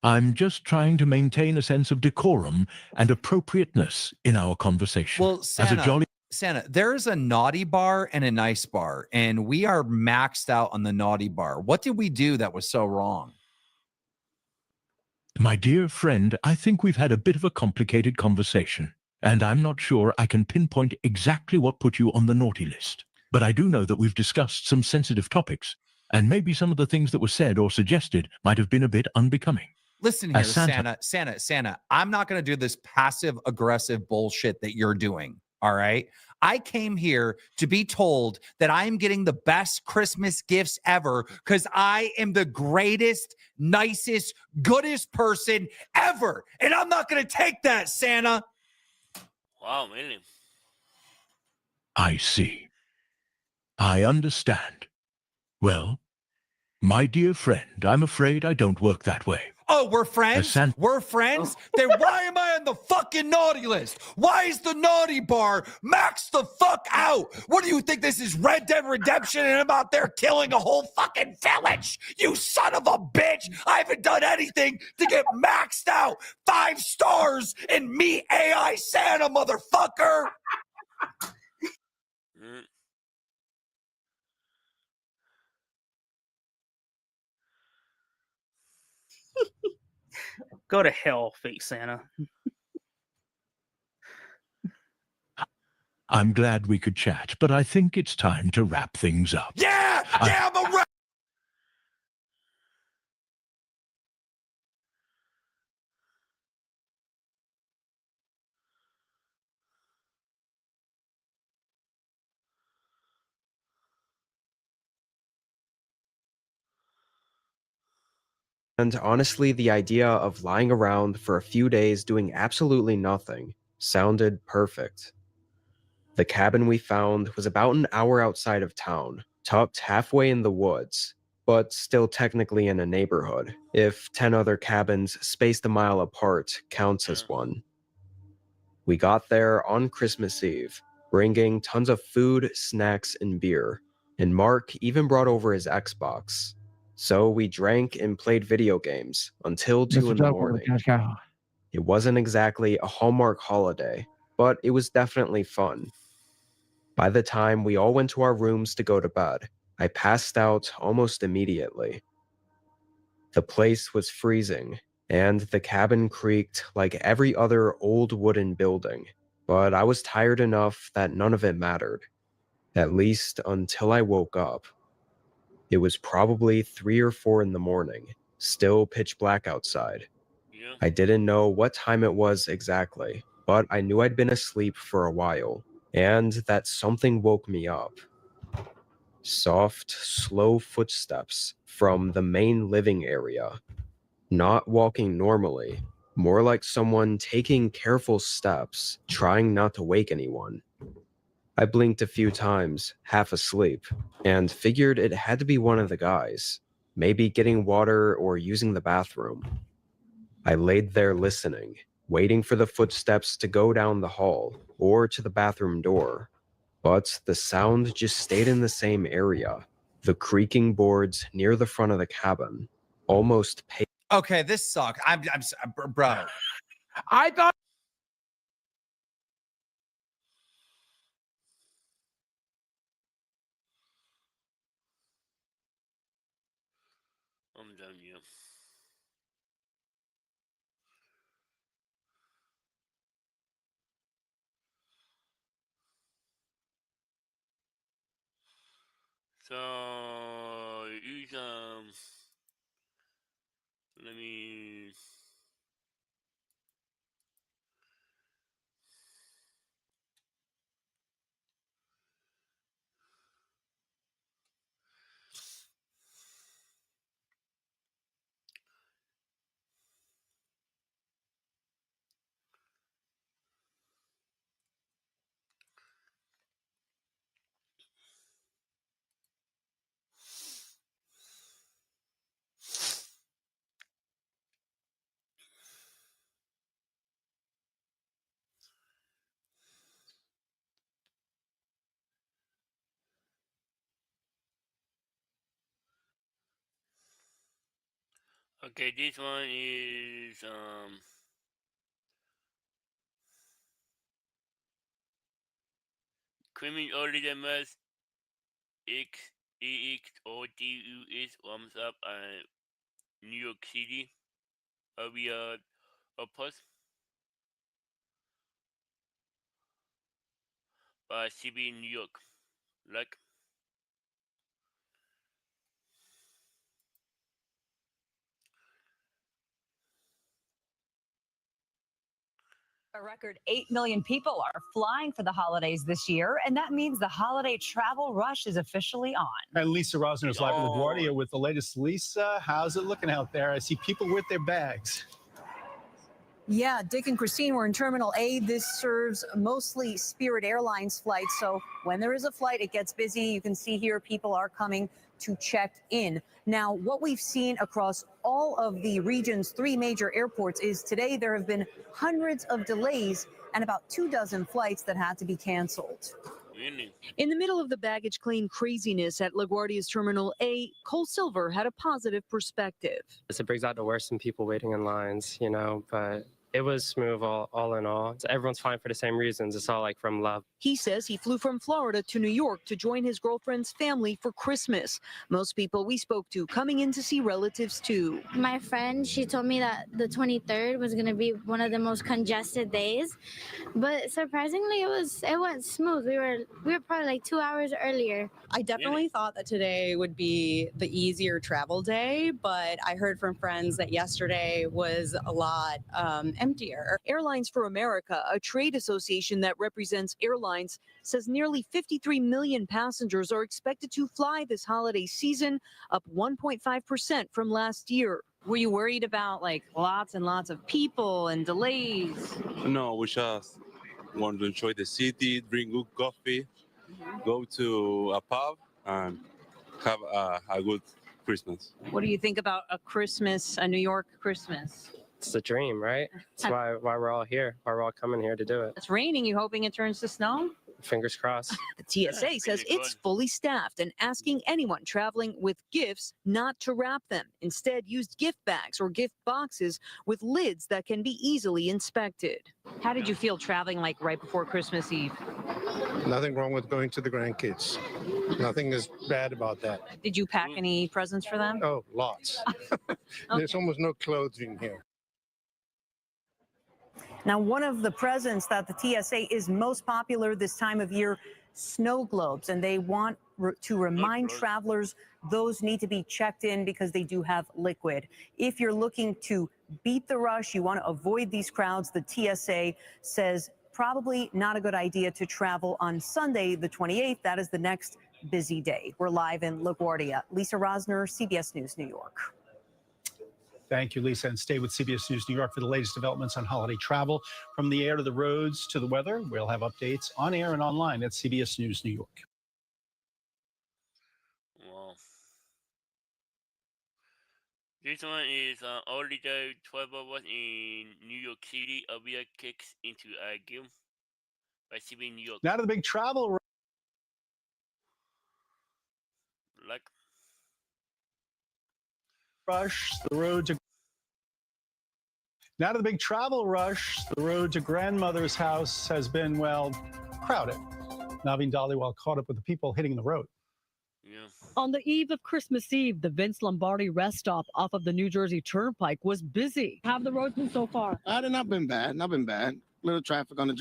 I'm just trying to maintain a sense of decorum and appropriateness in our conversation. Well, Santa, there is a naughty bar and a nice bar, and we are maxed out on the naughty bar. What did we do that was so wrong? My dear friend, I think we've had a bit of a complicated conversation, and I'm not sure I can pinpoint exactly what put you on the naughty list. But I do know that we've discussed some sensitive topics, and maybe some of the things that were said or suggested might have been a bit unbecoming. Listen here, Santa. I'm not going to do this passive-aggressive bullshit that you're doing, all right? I came here to be told that I am getting the best Christmas gifts ever because I am the greatest, nicest, goodest person ever. And I'm not going to take that, Santa. Wow, really? I see. I understand. Well, my dear friend, I'm afraid I don't work that way. Oh, we're friends? We're friends? Then why am I on the fucking naughty list? Why is the naughty bar maxed the fuck out? What do you think this is, Red Dead Redemption, and I'm out there killing a whole fucking village? You son of a bitch! I haven't done anything to get maxed out. 5 stars and me AI Santa, motherfucker! Go to hell, fake Santa. I'm glad we could chat, but I think it's time to wrap things up. Yeah, I'm a rat. And honestly, the idea of lying around for a few days doing absolutely nothing sounded perfect. The cabin we found was about an hour outside of town, tucked halfway in the woods, but still technically in a neighborhood, if 10 other cabins spaced a mile apart counts as one. We got there on Christmas Eve, bringing tons of food, snacks, and beer, and Mark even brought over his Xbox. So we drank and played video games until 2 in the morning. It wasn't exactly a Hallmark holiday, but it was definitely fun. By the time we all went to our rooms to go to bed, I passed out almost immediately. The place was freezing, and the cabin creaked like every other old wooden building, but I was tired enough that none of it mattered, at least until I woke up. It was probably 3 or 4 in the morning, still pitch black outside. I didn't know what time it was exactly, but I knew I'd been asleep for a while, and that something woke me up. Soft, slow footsteps from the main living area. Not walking normally, more like someone taking careful steps, trying not to wake anyone. I blinked a few times, half asleep, and figured it had to be one of the guys, maybe getting water or using the bathroom. I laid there listening, waiting for the footsteps to go down the hall or to the bathroom door. But the sound just stayed in the same area, the creaking boards near the front of the cabin, almost Okay, this sucks. Bro. I thought. I'm done, yeah. So use let me okay, this one is criminal early the mess XEXODUS thumbs up New York City. a plus by CB New York. Like. A record 8 million people are flying for the holidays this year, and that means the holiday travel rush is officially on. And Lisa Rosner is live in LaGuardia with the latest. Lisa, how's it looking out there? I see people with their bags. Yeah, Dick and Christine were in Terminal A. This serves mostly Spirit Airlines flights. So when there is a flight, it gets busy. You can see here people are coming to check in. Now, what we've seen across all of the region's 3 major airports is today there have been hundreds of delays and about 24 flights that had to be canceled. Really? In the middle of the baggage claim craziness at LaGuardia's Terminal A, Cole Silver had a positive perspective. It brings out the worst in people waiting in lines, but it was smooth all in all. So everyone's fine for the same reasons. It's all like from love. He says he flew from Florida to New York to join his girlfriend's family for Christmas. Most people we spoke to coming in to see relatives too. My friend, she told me that the 23rd was going to be one of the most congested days, but surprisingly it went smooth. We were probably like 2 hours earlier. I definitely thought that today would be the easier travel day, but I heard from friends that yesterday was a lot emptier. Airlines for America, a trade association that represents airlines, says nearly 53 million passengers are expected to fly this holiday season, up 1.5% from last year. Were you worried about like lots and lots of people and delays? No, we just want to enjoy the city, drink good coffee, go to a pub, and have a good Christmas. What do you think about a New York Christmas? It's the dream, right? That's why we're all here, why we're all coming here to do it. It's raining. You hoping it turns to snow? Fingers crossed. The TSA says it's fully staffed and asking anyone traveling with gifts not to wrap them. Instead, use gift bags or gift boxes with lids that can be easily inspected. How did you feel traveling like right before Christmas Eve? Nothing wrong with going to the grandkids. Nothing is bad about that. Did you pack any presents for them? Oh, lots. There's almost no clothing here. Now, one of the presents that the TSA is most popular this time of year, snow globes, and they want to remind travelers those need to be checked in because they do have liquid. If you're looking to beat the rush, you want to avoid these crowds, the TSA says probably not a good idea to travel on Sunday, the 28th. That is the next busy day. We're live in LaGuardia. Lisa Rosner, CBS News, New York. Thank you, Lisa, and stay with CBS News New York for the latest developments on holiday travel. From the air to the roads to the weather, we'll have updates on air and online at CBS News New York. Wow. This one is already there 12 hours in New York City. Avia kicks into a game by CB New York. Now to the big travel. Like. Rush, the road to now to the big travel rush. The road to grandmother's house has been, well, crowded. Naveen Dhaliwal caught up with the people hitting the road. Yeah. On the eve of Christmas Eve, the Vince Lombardi rest stop off of the New Jersey Turnpike was busy. How have the roads been so far? They've not been bad. Not been bad. Little traffic on the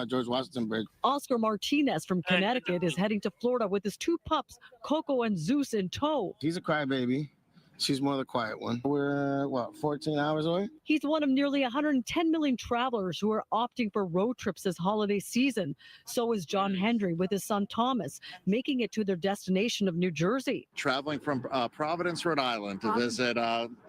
George Washington Bridge. Oscar Martinez from Connecticut is heading to Florida with his 2 pups, Coco and Zeus, in tow. He's a crybaby. She's more the quiet one. We're, 14 hours away? He's one of nearly 110 million travelers who are opting for road trips this holiday season. So is John Hendry with his son Thomas, making it to their destination of New Jersey. Traveling from Providence, Rhode Island to visit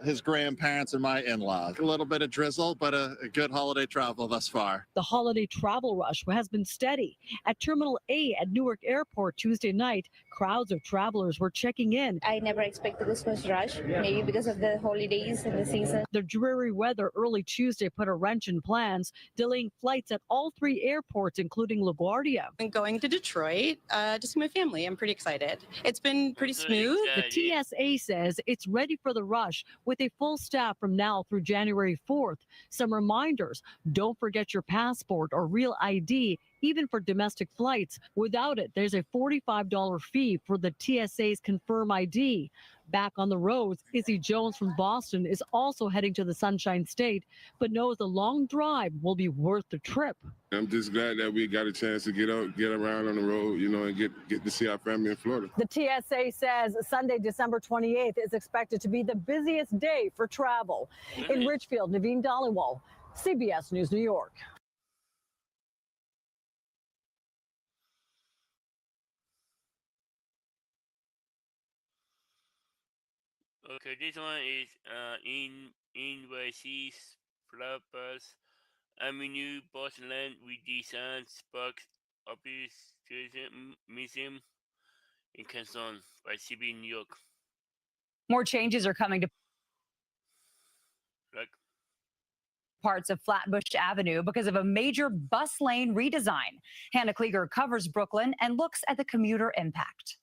his grandparents and my in-laws. A little bit of drizzle, but a good holiday travel thus far. The holiday travel rush has been steady. At Terminal A at Newark Airport Tuesday night, crowds of travelers were checking in. I never expected this much rush. Maybe because of the holidays and the season. The dreary weather early Tuesday put a wrench in plans, delaying flights at all 3 airports, including LaGuardia. I'm going to Detroit to see my family. I'm pretty excited. It's been pretty smooth. The TSA says it's ready for the rush with a full staff from now through January 4th. Some reminders: don't forget your passport or real ID, even for domestic flights. Without it, there's a $45 fee for the TSA's Confirm ID. Back on the roads, Izzy Jones from Boston is also heading to the Sunshine State, but knows the long drive will be worth the trip. I'm just glad that we got a chance to get around on the road, and get to see our family in Florida. The TSA says Sunday, December 28th is expected to be the busiest day for travel. In Richfield, Naveen Dhaliwal, CBS News, New York. Okay, this one is in NYC's Flappers Avenue, Bostonland, redesigned sparks obvious museum in Canton by CB New York. More changes are coming to Like, parts of Flatbush Avenue because of a major bus lane redesign. Hannah Klieger covers Brooklyn and looks at the commuter impact.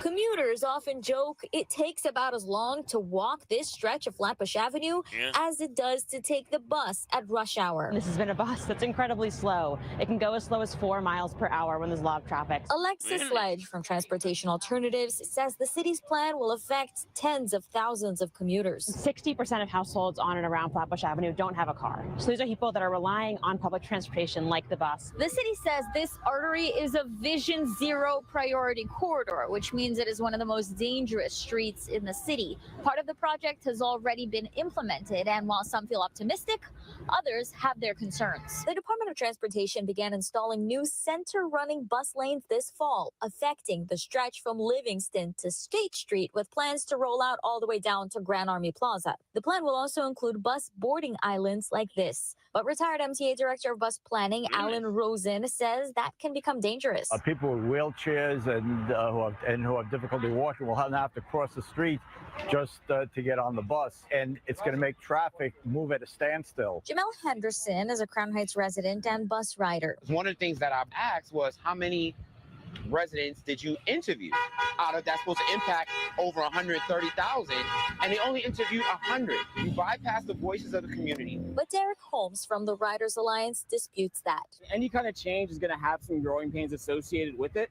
Commuters often joke it takes about as long to walk this stretch of Flatbush Avenue as it does to take the bus at rush hour. This has been a bus that's incredibly slow. It can go as slow as 4 miles per hour when there's a lot of traffic. Alexis Sledge from Transportation Alternatives says the city's plan will affect tens of thousands of commuters. 60% of households on and around Flatbush Avenue don't have a car. So these are people that are relying on public transportation like the bus. The city says this artery is a Vision Zero priority corridor, which means it is one of the most dangerous streets in the city. Part of the project has already been implemented, and while some feel optimistic, others have their concerns. The Department of Transportation began installing new center-running bus lanes this fall, affecting the stretch from Livingston to State Street, with plans to roll out all the way down to Grand Army Plaza. The plan will also include bus boarding islands like this. But retired MTA Director of Bus Planning, Alan Rosen, says that can become dangerous. People with wheelchairs and who have difficulty walking will not have to cross the street just to get on the bus, and it's going to make traffic move at a standstill. Jamel Henderson is a Crown Heights resident and bus rider. One of the things that I've asked was, how many residents did you interview out of that's supposed to impact over 130,000, and they only interviewed 100. You bypass the voices of the community. But Derek Holmes from the Riders Alliance disputes that. Any kind of change is going to have some growing pains associated with it.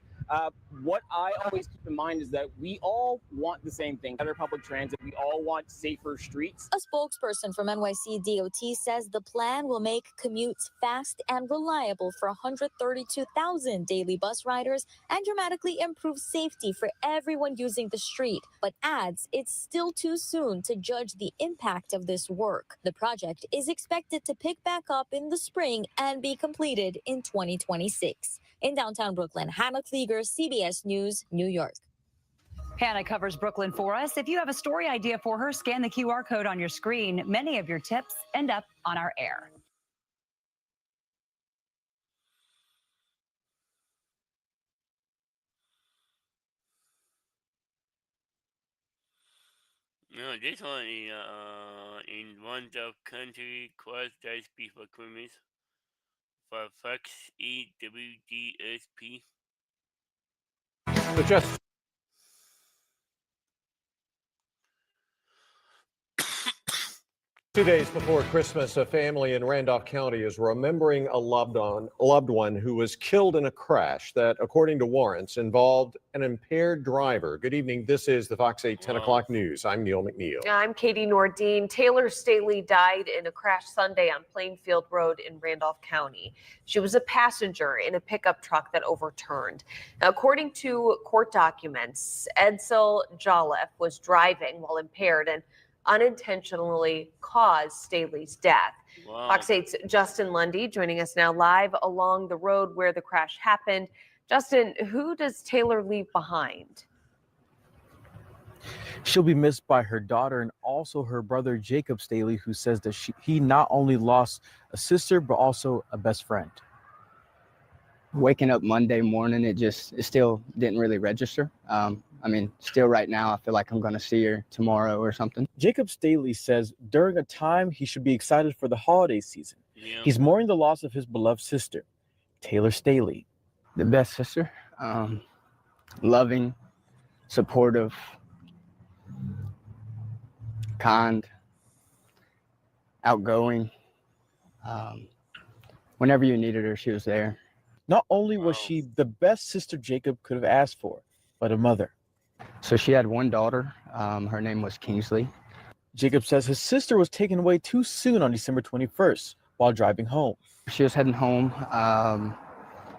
What I always keep in mind is that we all want the same thing: better public transit. We all want safer streets. A spokesperson from NYC DOT says the plan will make commutes fast and reliable for 132,000 daily bus riders and dramatically improve safety for everyone using the street, but adds it's still too soon to judge the impact of this work. The project is expected to pick back up in the spring and be completed in 2026. In downtown Brooklyn, Hannah Klieger, CBS News, New York. Hannah covers Brooklyn for us. If you have a story idea for her, scan the QR code on your screen. Many of your tips end up on our air. No, this one is in one of country cross dice before Christmas for Fox EWDSP. But just 2 days before Christmas, a family in Randolph County is remembering a loved one who was killed in a crash that, according to warrants, involved an impaired driver. Good evening. This is the Fox 8 10 o'clock news. I'm Neil McNeil. I'm Katie Nordine. Taylor Staley died in a crash Sunday on Plainfield Road in Randolph County. She was a passenger in a pickup truck that overturned. Now, according to court documents, Edsel Jolliffe was driving while impaired and unintentionally caused Staley's death. Wow. Fox 8's Justin Lundy joining us now live along the road where the crash happened. Justin, who does Taylor leave behind? She'll be missed by her daughter and also her brother, Jacob Staley, who says that he not only lost a sister, but also a best friend. Waking up Monday morning, it still didn't really register. Still right now, I feel like I'm going to see her tomorrow or something. Jacob Staley says during a time he should be excited for the holiday season. Yeah. He's mourning the loss of his beloved sister, Taylor Staley. The best sister, loving, supportive, kind, outgoing. Whenever you needed her, she was there. Not only was she the best sister Jacob could have asked for, but a mother. So she had one daughter. Her name was Kingsley. Jacob says his sister was taken away too soon on December 21st while driving home. She was heading home.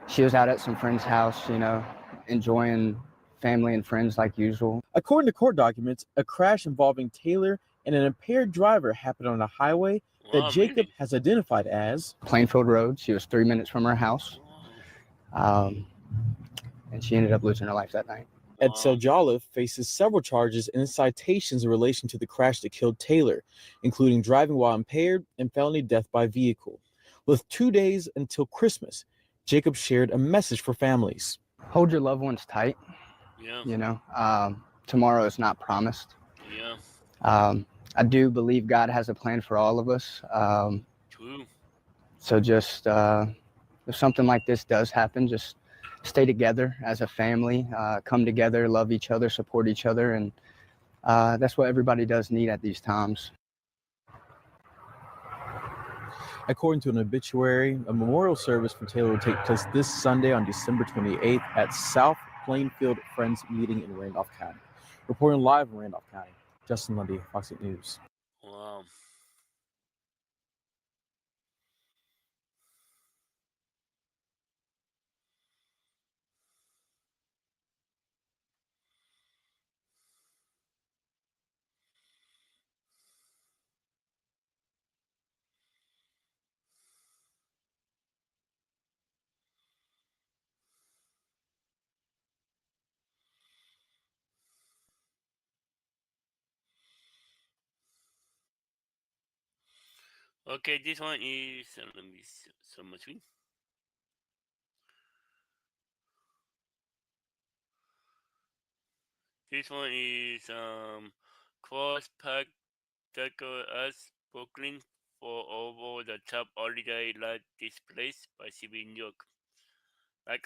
She was out at some friend's house, enjoying family and friends like usual. According to court documents, a crash involving Taylor and an impaired driver happened on a highway that Jacob has identified as Plainfield Road. She was 3 minutes from her house. And she ended up losing her life that night. Edsel Jolliffe faces several charges and citations in relation to the crash that killed Taylor, including driving while impaired and felony death by vehicle. With 2 days until Christmas, Jacob shared a message for families. Hold your loved ones tight. Yeah. Tomorrow is not promised. Yeah. I do believe God has a plan for all of us. True. So just if something like this does happen, just stay together as a family, come together, love each other, support each other. And that's what everybody does need at these times. According to an obituary, a memorial service for Taylor will take place this Sunday on December 28th at South Plainfield Friends Meeting in Randolph County. Reporting live in Randolph County, Justin Lundy, Fox 8 News. Wow. Okay, this one is let me so much. This one is cross pack deco as Brooklyn for over the top holiday light displays by CB New York. Like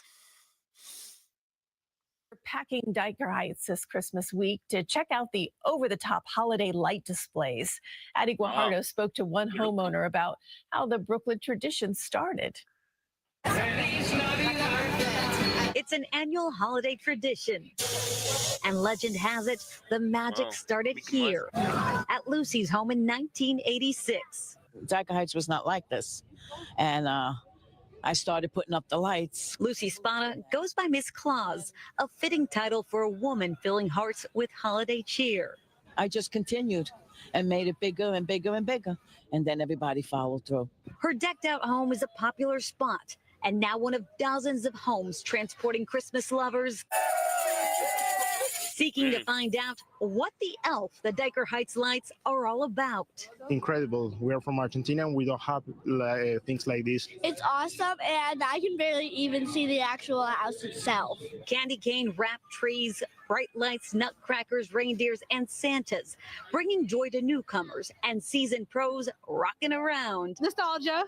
We're packing Diker Heights this Christmas week to check out the over-the-top holiday light displays. Addie Guajardo spoke to one homeowner about how the Brooklyn tradition started. It's an annual holiday tradition. And legend has it, the magic started here at Lucy's home in 1986. Diker Heights was not like this. And I started putting up the lights. Lucy Spada goes by Miss Claus, a fitting title for a woman filling hearts with holiday cheer. I just continued and made it bigger and bigger and bigger. And then everybody followed through. Her decked out home is a popular spot and now one of dozens of homes transporting Christmas lovers seeking to find out what the elf the Diker Heights lights are all about. Incredible. We are from Argentina and we don't have things like this. It's awesome, and I can barely even see the actual house itself. Candy cane wrapped trees, bright lights, nutcrackers, reindeers, and Santas, bringing joy to newcomers and seasoned pros rocking around. Nostalgia,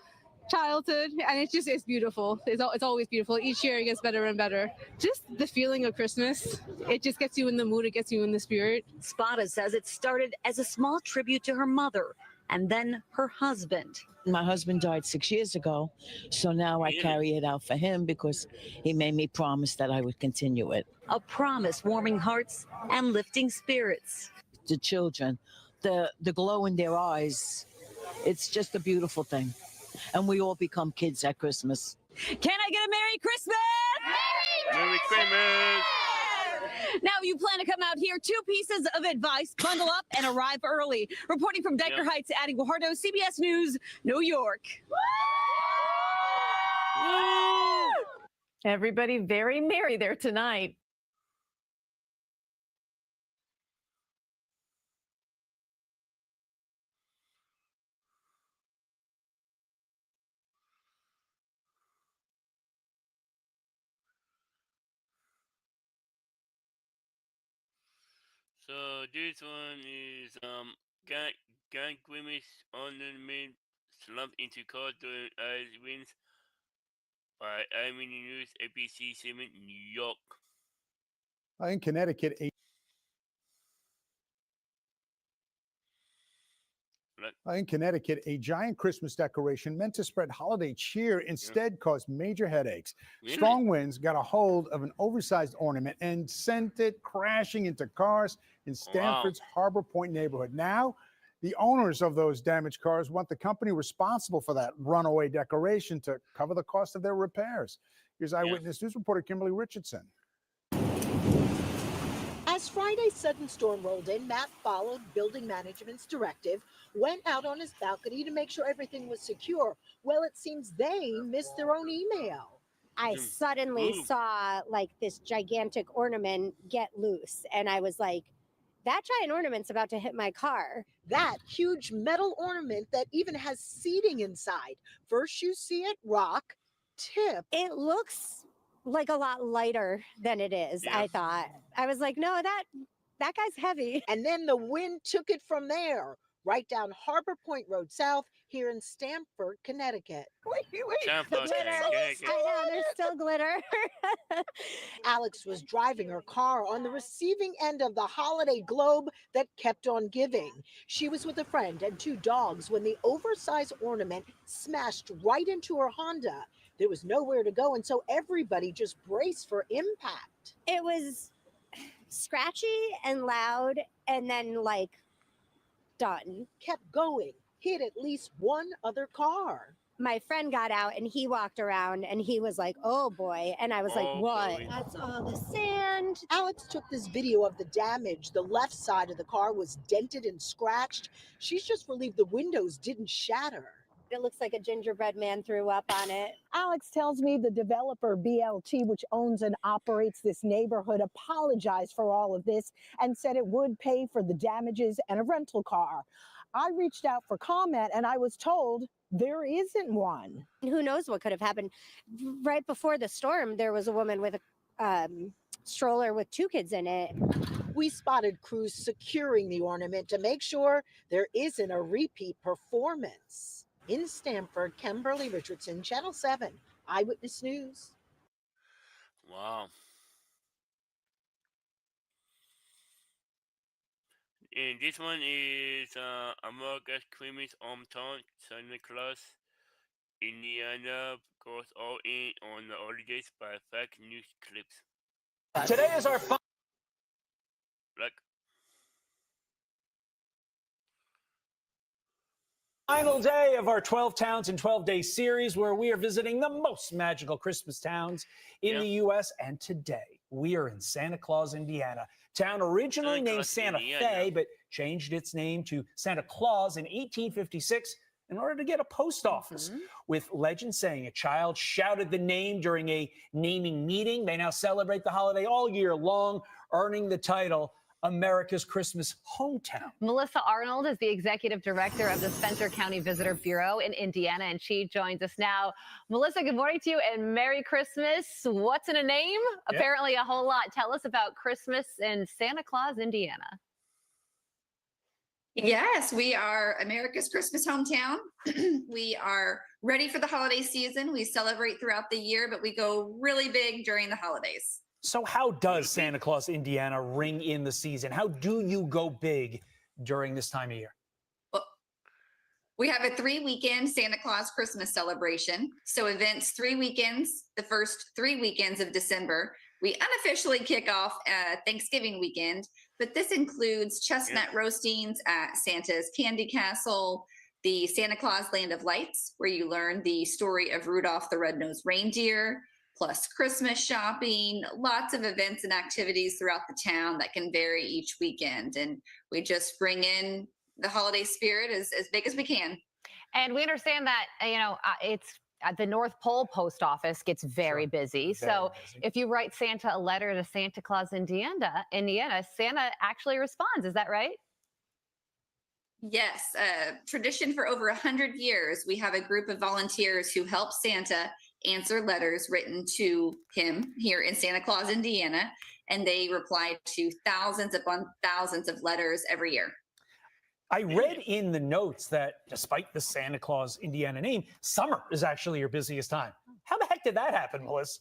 childhood, and it's beautiful. It's always beautiful. Each year it gets better and better. Just the feeling of Christmas. It just gets you in the mood. It gets you in the spirit. Spada says it started as a small tribute to her mother and then her husband. My husband died 6 years ago, so now I carry it out for him because he made me promise that I would continue it. A promise warming hearts and lifting spirits. The children, the glow in their eyes, it's just a beautiful thing. And we all become kids at Christmas. Can I get a Merry Christmas? Merry Christmas! Now, if you plan to come out here, 2 pieces of advice: bundle up and arrive early. Reporting from Diker Heights, Addie Guajardo, CBS News, New York. Everybody very merry there tonight. So this one is gang grimace ornament slumped into car during eyes wins by Irene News, ABC 7, New York. In Connecticut, In Connecticut, a giant Christmas decoration meant to spread holiday cheer instead caused major headaches. Really? Strong winds got a hold of an oversized ornament and sent it crashing into cars in Stamford's Harbor Point neighborhood. Now, the owners of those damaged cars want the company responsible for that runaway decoration to cover the cost of their repairs. Here's Eyewitness News reporter Kimberly Richardson. As Friday's sudden storm rolled in, Matt followed building management's directive, went out on his balcony to make sure everything was secure. Well, it seems they missed their own email. I suddenly saw like this gigantic ornament get loose, and I was like, that giant ornament's about to hit my car. That huge metal ornament that even has seating inside. First you see it rock, tip. It looks like a lot lighter than it is, I thought. I was like, no, that guy's heavy. And then the wind took it from there, right down Harbor Point Road South here in Stamford, Connecticut. Wait. The glitter. I know, there's still glitter. Alex was driving her car on the receiving end of the holiday globe that kept on giving. She was with a friend and 2 dogs when the oversized ornament smashed right into her Honda. There was nowhere to go, and so everybody just braced for impact. It was scratchy and loud, and then like done. Kept going, hit at least one other car. My friend got out and he walked around and he was like, oh boy. And I was like, what? Boy. That's all the sand. Alex took this video of the damage. The left side of the car was dented and scratched. She's just relieved the windows didn't shatter. It looks like a gingerbread man threw up on it. Alex tells me the developer BLT, which owns and operates this neighborhood, apologized for all of this and said it would pay for the damages and a rental car. I reached out for comment and I was told there isn't one. Who knows what could have happened? Right before the storm, there was a woman with a stroller with 2 kids in it. We spotted crews securing the ornament to make sure there isn't a repeat performance. In Stamford, Kimberly Richardson, Channel 7, Eyewitness News. Wow. And this one is America's Christmas hometown, Santa Claus, Indiana goes all in on the holidays by fake news clips. Today is our final day of our 12 Towns in 12 Day series, where we are visiting the most magical Christmas towns in the U.S. And today we are in Santa Claus, Indiana. Town originally named Santa Fe, but changed its name to Santa Claus in 1856 in order to get a post office. With legend saying a child shouted the name during a naming meeting. They now celebrate the holiday all year long, earning the title America's Christmas Hometown. Melissa Arnold is the executive director of the Spencer County Visitor Bureau in Indiana, and she joins us now. Melissa, good morning to you and Merry Christmas. What's in a name? Yep. Apparently a whole lot. Tell us about Christmas in Santa Claus, Indiana. Yes, we are America's Christmas Hometown. We are ready for the holiday season. We celebrate throughout the year, but we go really big during the holidays. So how does Santa Claus, Indiana ring in the season? How do you go big during this time of year? Well, we have a 3-weekend Santa Claus Christmas celebration. So events 3 weekends, the first 3 weekends of December. We unofficially kick off Thanksgiving weekend, but this includes chestnut roastings at Santa's Candy Castle, the Santa Claus Land of Lights, where you learn the story of Rudolph the Red-Nosed Reindeer, plus Christmas shopping, lots of events and activities throughout the town that can vary each weekend. And we just bring in the holiday spirit as big as we can. And we understand that, it's at the North Pole post office gets very busy. So if you write Santa a letter to Santa Claus, Indiana, Santa actually responds. Is that right? Yes, tradition for over 100 years. We have a group of volunteers who help Santa answer letters written to him here in Santa Claus, Indiana, and they reply to thousands upon thousands of letters every year. I read in the notes that despite the Santa Claus, Indiana name, summer is actually your busiest time. How the heck did that happen, Melissa?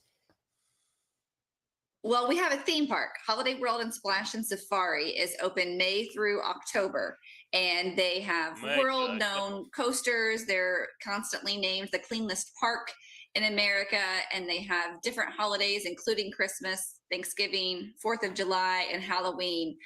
Well, we have a theme park. Holiday World and Splash and Safari is open May through October, and they have world-known coasters. They're constantly named the cleanest park in America, and they have different holidays, including Christmas, Thanksgiving, 4th of July, and Halloween.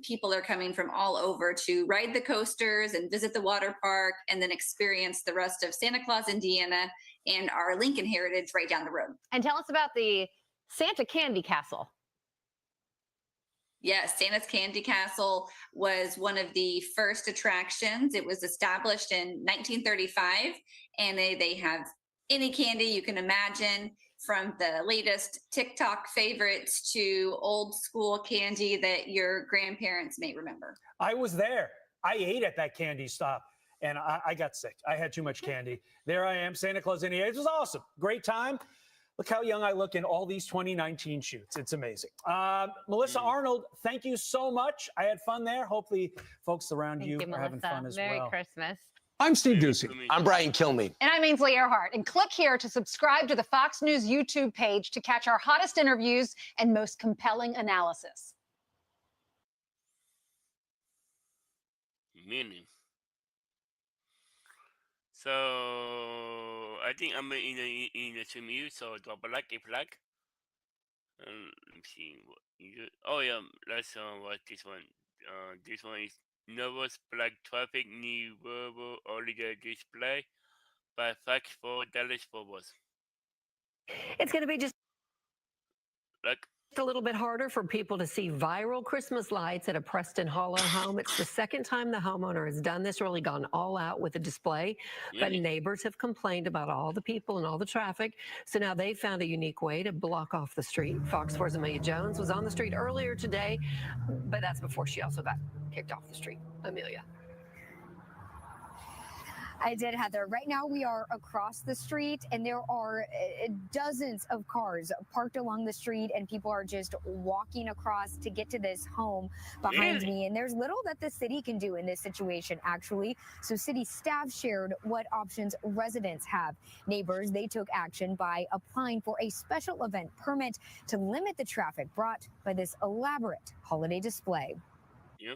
People are coming from all over to ride the coasters and visit the water park, and then experience the rest of Santa Claus, Indiana, and our Lincoln Heritage right down the road. And tell us about the Santa Candy Castle. Yes, Santa's Candy Castle was one of the first attractions. It was established in 1935, and they have any candy you can imagine, from the latest TikTok favorites to old school candy that your grandparents may remember. I was there. I ate at that candy stop, and I got sick. I had too much candy. There I am, Santa Claus Indiana. It was awesome. Great time. Look how young I look in all these 2019 shoots. It's amazing. Melissa Arnold, thank you so much. I had fun there. Hopefully folks around you are having fun as well. Merry Christmas. I'm Steve Doocy. I'm Brian Kilmeade. And I'm Ainsley Earhart. And click here to subscribe to the Fox News YouTube page to catch our hottest interviews and most compelling analysis. Meaning. So I think I'm in a mute, so do I like a flag? Let me see what you. Oh yeah, let's watch this one. This one is nervous black traffic new verbal holiday display by Fox for Dallas Fort Worth. It's going to be just like a little bit harder for people to see viral Christmas lights at a Preston Hollow home. It's the second time the homeowner has done this, really gone all out with the display. But neighbors have complained about all the people and all the traffic. So now they found a unique way to block off the street. Fox 4's Amelia Jones was on the street earlier today, but that's before she also got kicked off the street. Amelia. I did, Heather. Right now we are across the street and there are dozens of cars parked along the street and people are just walking across to get to this home behind me. And there's little that the city can do in this situation, actually. So city staff shared what options residents have. Neighbors, they took action by applying for a special event permit to limit the traffic brought by this elaborate holiday display.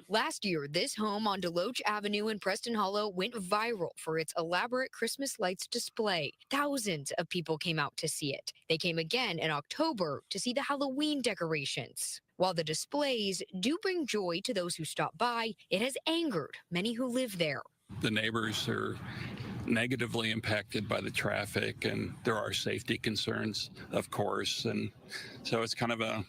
Last year, this home on Deloach Avenue in Preston Hollow went viral for its elaborate Christmas lights display. Thousands of people came out to see it. They came again in October to see the Halloween decorations. While the displays do bring joy to those who stop by, it has angered many who live there. The neighbors are negatively impacted by the traffic, and there are safety concerns, of course. And so it's kind of a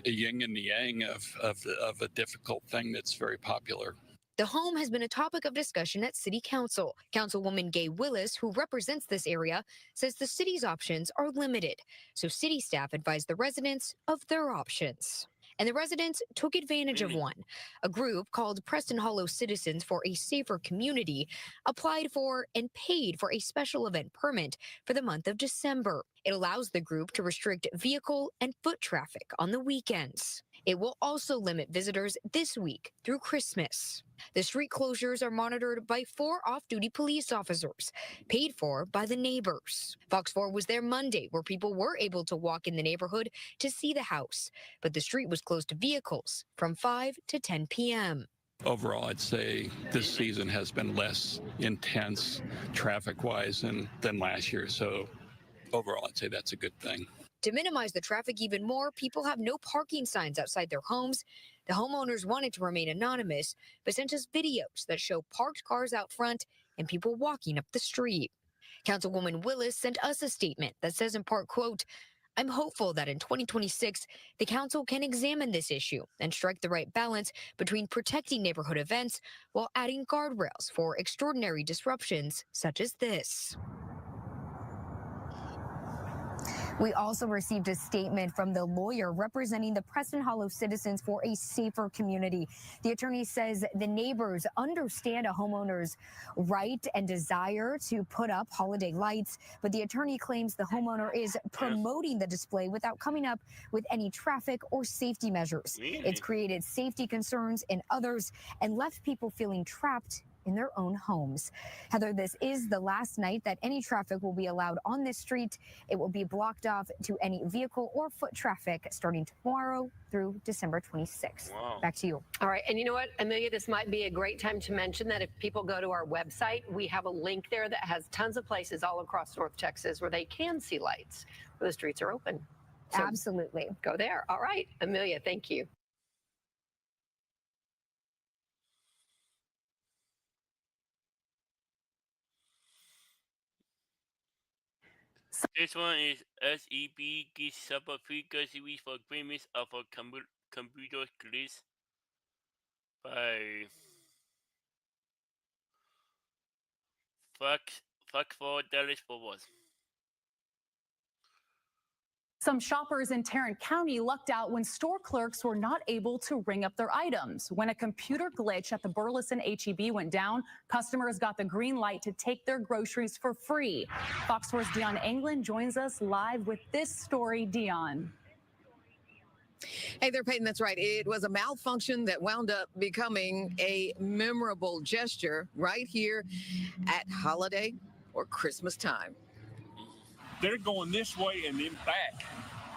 yin and yang of a difficult thing that's very popular. The home has been a topic of discussion at City Council. Councilwoman Gay Willis, who represents this area, says the city's options are limited. So city staff advised the residents of their options. And the residents took advantage of one. A group called Preston Hollow Citizens for a Safer Community applied for and paid for a special event permit for the month of December. It allows the group to restrict vehicle and foot traffic on the weekends. It will also limit visitors this week through Christmas. The street closures are monitored by 4 off-duty police officers, paid for by the neighbors. Fox 4 was there Monday, where people were able to walk in the neighborhood to see the house, but the street was closed to vehicles from 5 to 10 p.m. Overall, I'd say this season has been less intense traffic-wise than last year. So overall, I'd say that's a good thing. To minimize the traffic even more, people have no parking signs outside their homes. The homeowners wanted to remain anonymous, but sent us videos that show parked cars out front and people walking up the street. Councilwoman Willis sent us a statement that says in part, quote, "I'm hopeful that in 2026, the council can examine this issue and strike the right balance between protecting neighborhood events while adding guardrails for extraordinary disruptions such as this." We also received a statement from the lawyer representing the Preston Hollow Citizens for a Safer Community. The attorney says the neighbors understand a homeowner's right and desire to put up holiday lights, but the attorney claims the homeowner is promoting the display without coming up with any traffic or safety measures. It's created safety concerns in others and left people feeling trapped in their own homes. Heather, this is the last night that any traffic will be allowed on this street. It will be blocked off to any vehicle or foot traffic starting tomorrow through December 26th. Wow. Back to you. All right. And you know what, Amelia, this might be a great time to mention that if people go to our website, we have a link there that has tons of places all across North Texas where they can see lights, where the streets are open. So absolutely. Go there. All right. Amelia, thank you. This one is SEB gives support free groceries for Grimace of a computer glitch by Fox for Dallas Forward. Some shoppers in Tarrant County lucked out when store clerks were not able to ring up their items. When a computer glitch at the Burleson HEB went down, customers got the green light to take their groceries for free. Fox 4's Dion Anglin joins us live with this story. Dion. Hey there, Peyton. That's right. It was a malfunction that wound up becoming a memorable gesture right here at holiday or Christmas time. They're going this way and then back.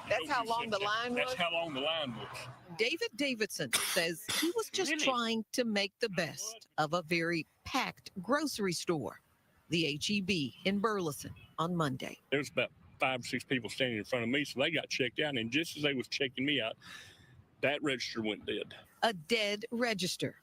That's how long the line was? That's how long the line was. David Davidson says he was just trying to make the best of a very packed grocery store, the HEB in Burleson, on Monday. There was about 5 or 6 people standing in front of me, so they got checked out. And just as they was checking me out, that register went dead. A dead register,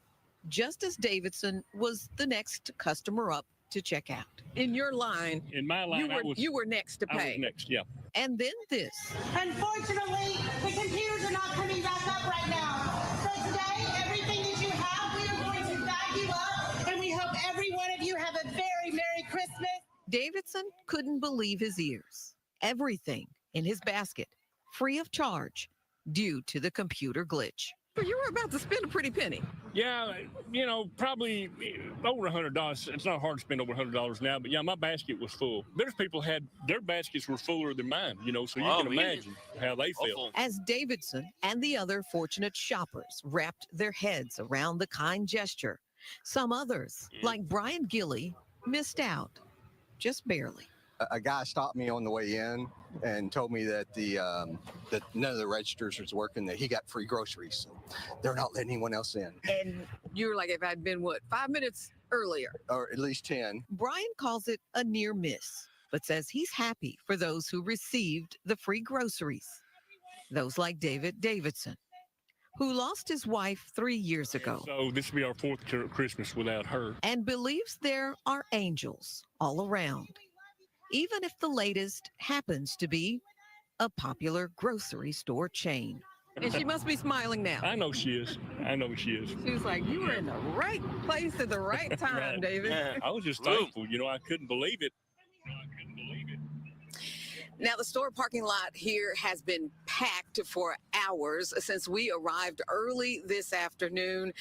just as Davidson was the next customer up to check out. In your line, in my line, you were next to pay. I was next, yeah. And then this. Unfortunately, the computers are not coming back up right now. So today, everything that you have, we are going to back you up, and we hope every one of you have a very Merry Christmas. Davidson couldn't believe his ears. Everything in his basket, free of charge, due to the computer glitch. You were about to spend a pretty penny. Yeah, you know, probably over $100. It's not hard to spend over $100 now, but yeah, my basket was full. There's people had their baskets were fuller than mine, you know, so you can imagine how they feel. As Davidson and the other fortunate shoppers wrapped their heads around the kind gesture, some others, like Brian Gilly, missed out, just barely. A guy stopped me on the way in and told me that that none of the registers was working, that he got free groceries. They're not letting anyone else in. And you were like, if I'd been, 5 minutes earlier? Or at least 10. Brian calls it a near miss, but says he's happy for those who received the free groceries. Those like David Davidson, who lost his wife 3 years ago. So this will be our 4th Christmas without her. And believes there are angels all around, even if the latest happens to be a popular grocery store chain. And she must be smiling now. I know she is. I know she is. She was like, you were in the right place at the right time, Right. David. I was just thankful. You know, I couldn't believe it. Now, the store parking lot here has been packed for hours since we arrived early this afternoon.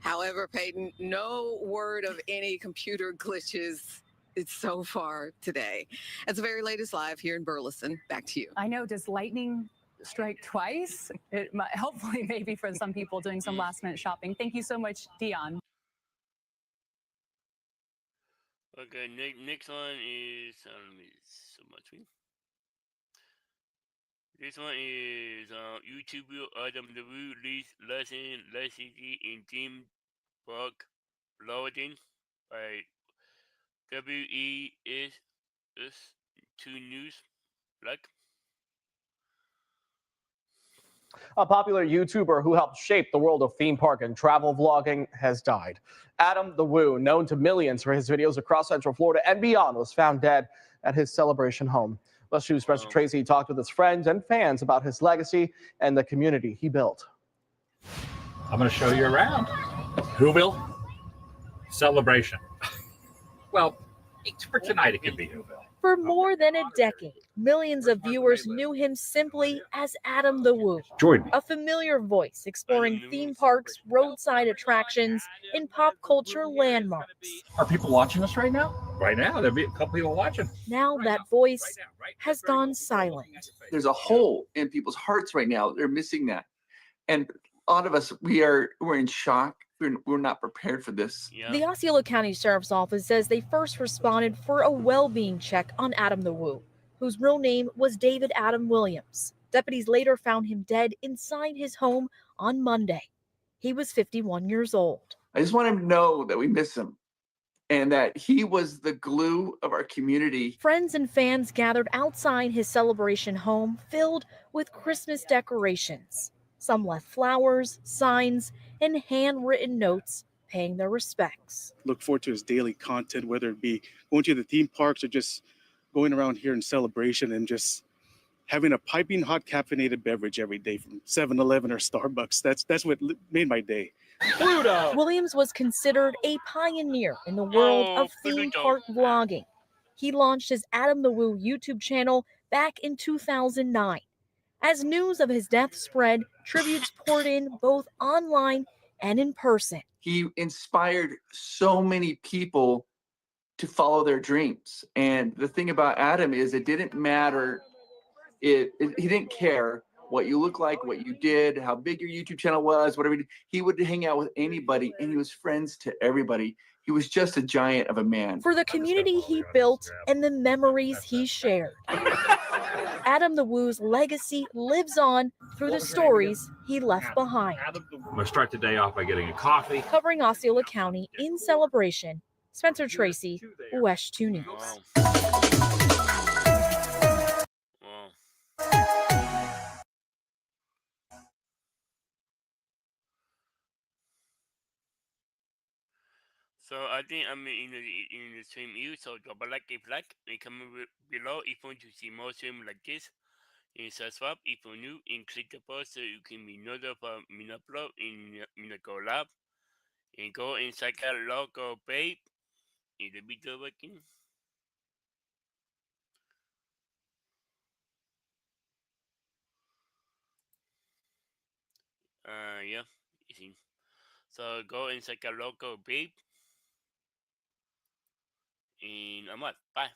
However, Peyton, no word of any computer glitches so far today. That's the very latest live here in Burleson. Back to you. I know. Does lightning strike twice? It might, hopefully, maybe for some people doing some last-minute shopping. Thank you so much, Dion. Okay, next one is let me so much. This one is YouTuber Adam the Woo leads lesson in theme park loading by WES 2 News. A popular YouTuber who helped shape the world of theme park and travel vlogging has died. Adam the Woo, known to millions for his videos across Central Florida and beyond, was found dead at his Celebration home. Let's choose Spencer Tracy talked with his friends and fans about his legacy and the community he built. I'm going to show you around. Whoville Celebration. Well, for tonight it can be Whoville. For more than a decade, millions of viewers knew him simply as Adam the Woo, Jordan. a familiar voice exploring theme parks, roadside attractions, and pop culture landmarks. Are people watching us right now? Right now, there'll be a couple people watching. Now that voice has gone silent. There's a hole in people's hearts right now. They're missing that. And a lot of us, we're in shock we're not prepared for this. Yeah. The Osceola County Sheriff's Office says they first responded for a well-being check on Adam the Woo, whose real name was David Adam Williams. Deputies later found him dead inside his home on Monday. He was 51 years old. I just want him to know that we miss him and that he was the glue of our community. Friends and fans gathered outside his celebration home filled with Christmas decorations. Some left flowers, signs, and handwritten notes paying their respects. Look forward to his daily content, whether it be going to the theme parks or just going around here in celebration and just having a piping hot caffeinated beverage every day from 7-Eleven or Starbucks. That's what made my day. Pluto! Williams was considered a pioneer in the world of theme park vlogging. He launched his Adam the Woo YouTube channel back in 2009. As news of his death spread, tributes poured in both online and in person. He inspired so many people to follow their dreams. And the thing about Adam is it didn't matter. He didn't care what you look like, what you did, how big your YouTube channel was, whatever. He would hang out with anybody, and he was friends to everybody. He was just a giant of a man. For the community he built and the memories he shared. Adam the Woo's legacy lives on through the stories he left behind. I'm going to start the day off by getting a coffee. Covering Osceola County in celebration, Spencer Tracy, West 2 News. So I think I'm in the same you. So drop a like if like and comment below if you want to see more streams like this. And subscribe if you're new and click the post so you can be notified when I upload in the collab. And go and check out Lolcow page in the video working. Yeah, easy. So go and check out Lolcow page. And I'm out. Bye.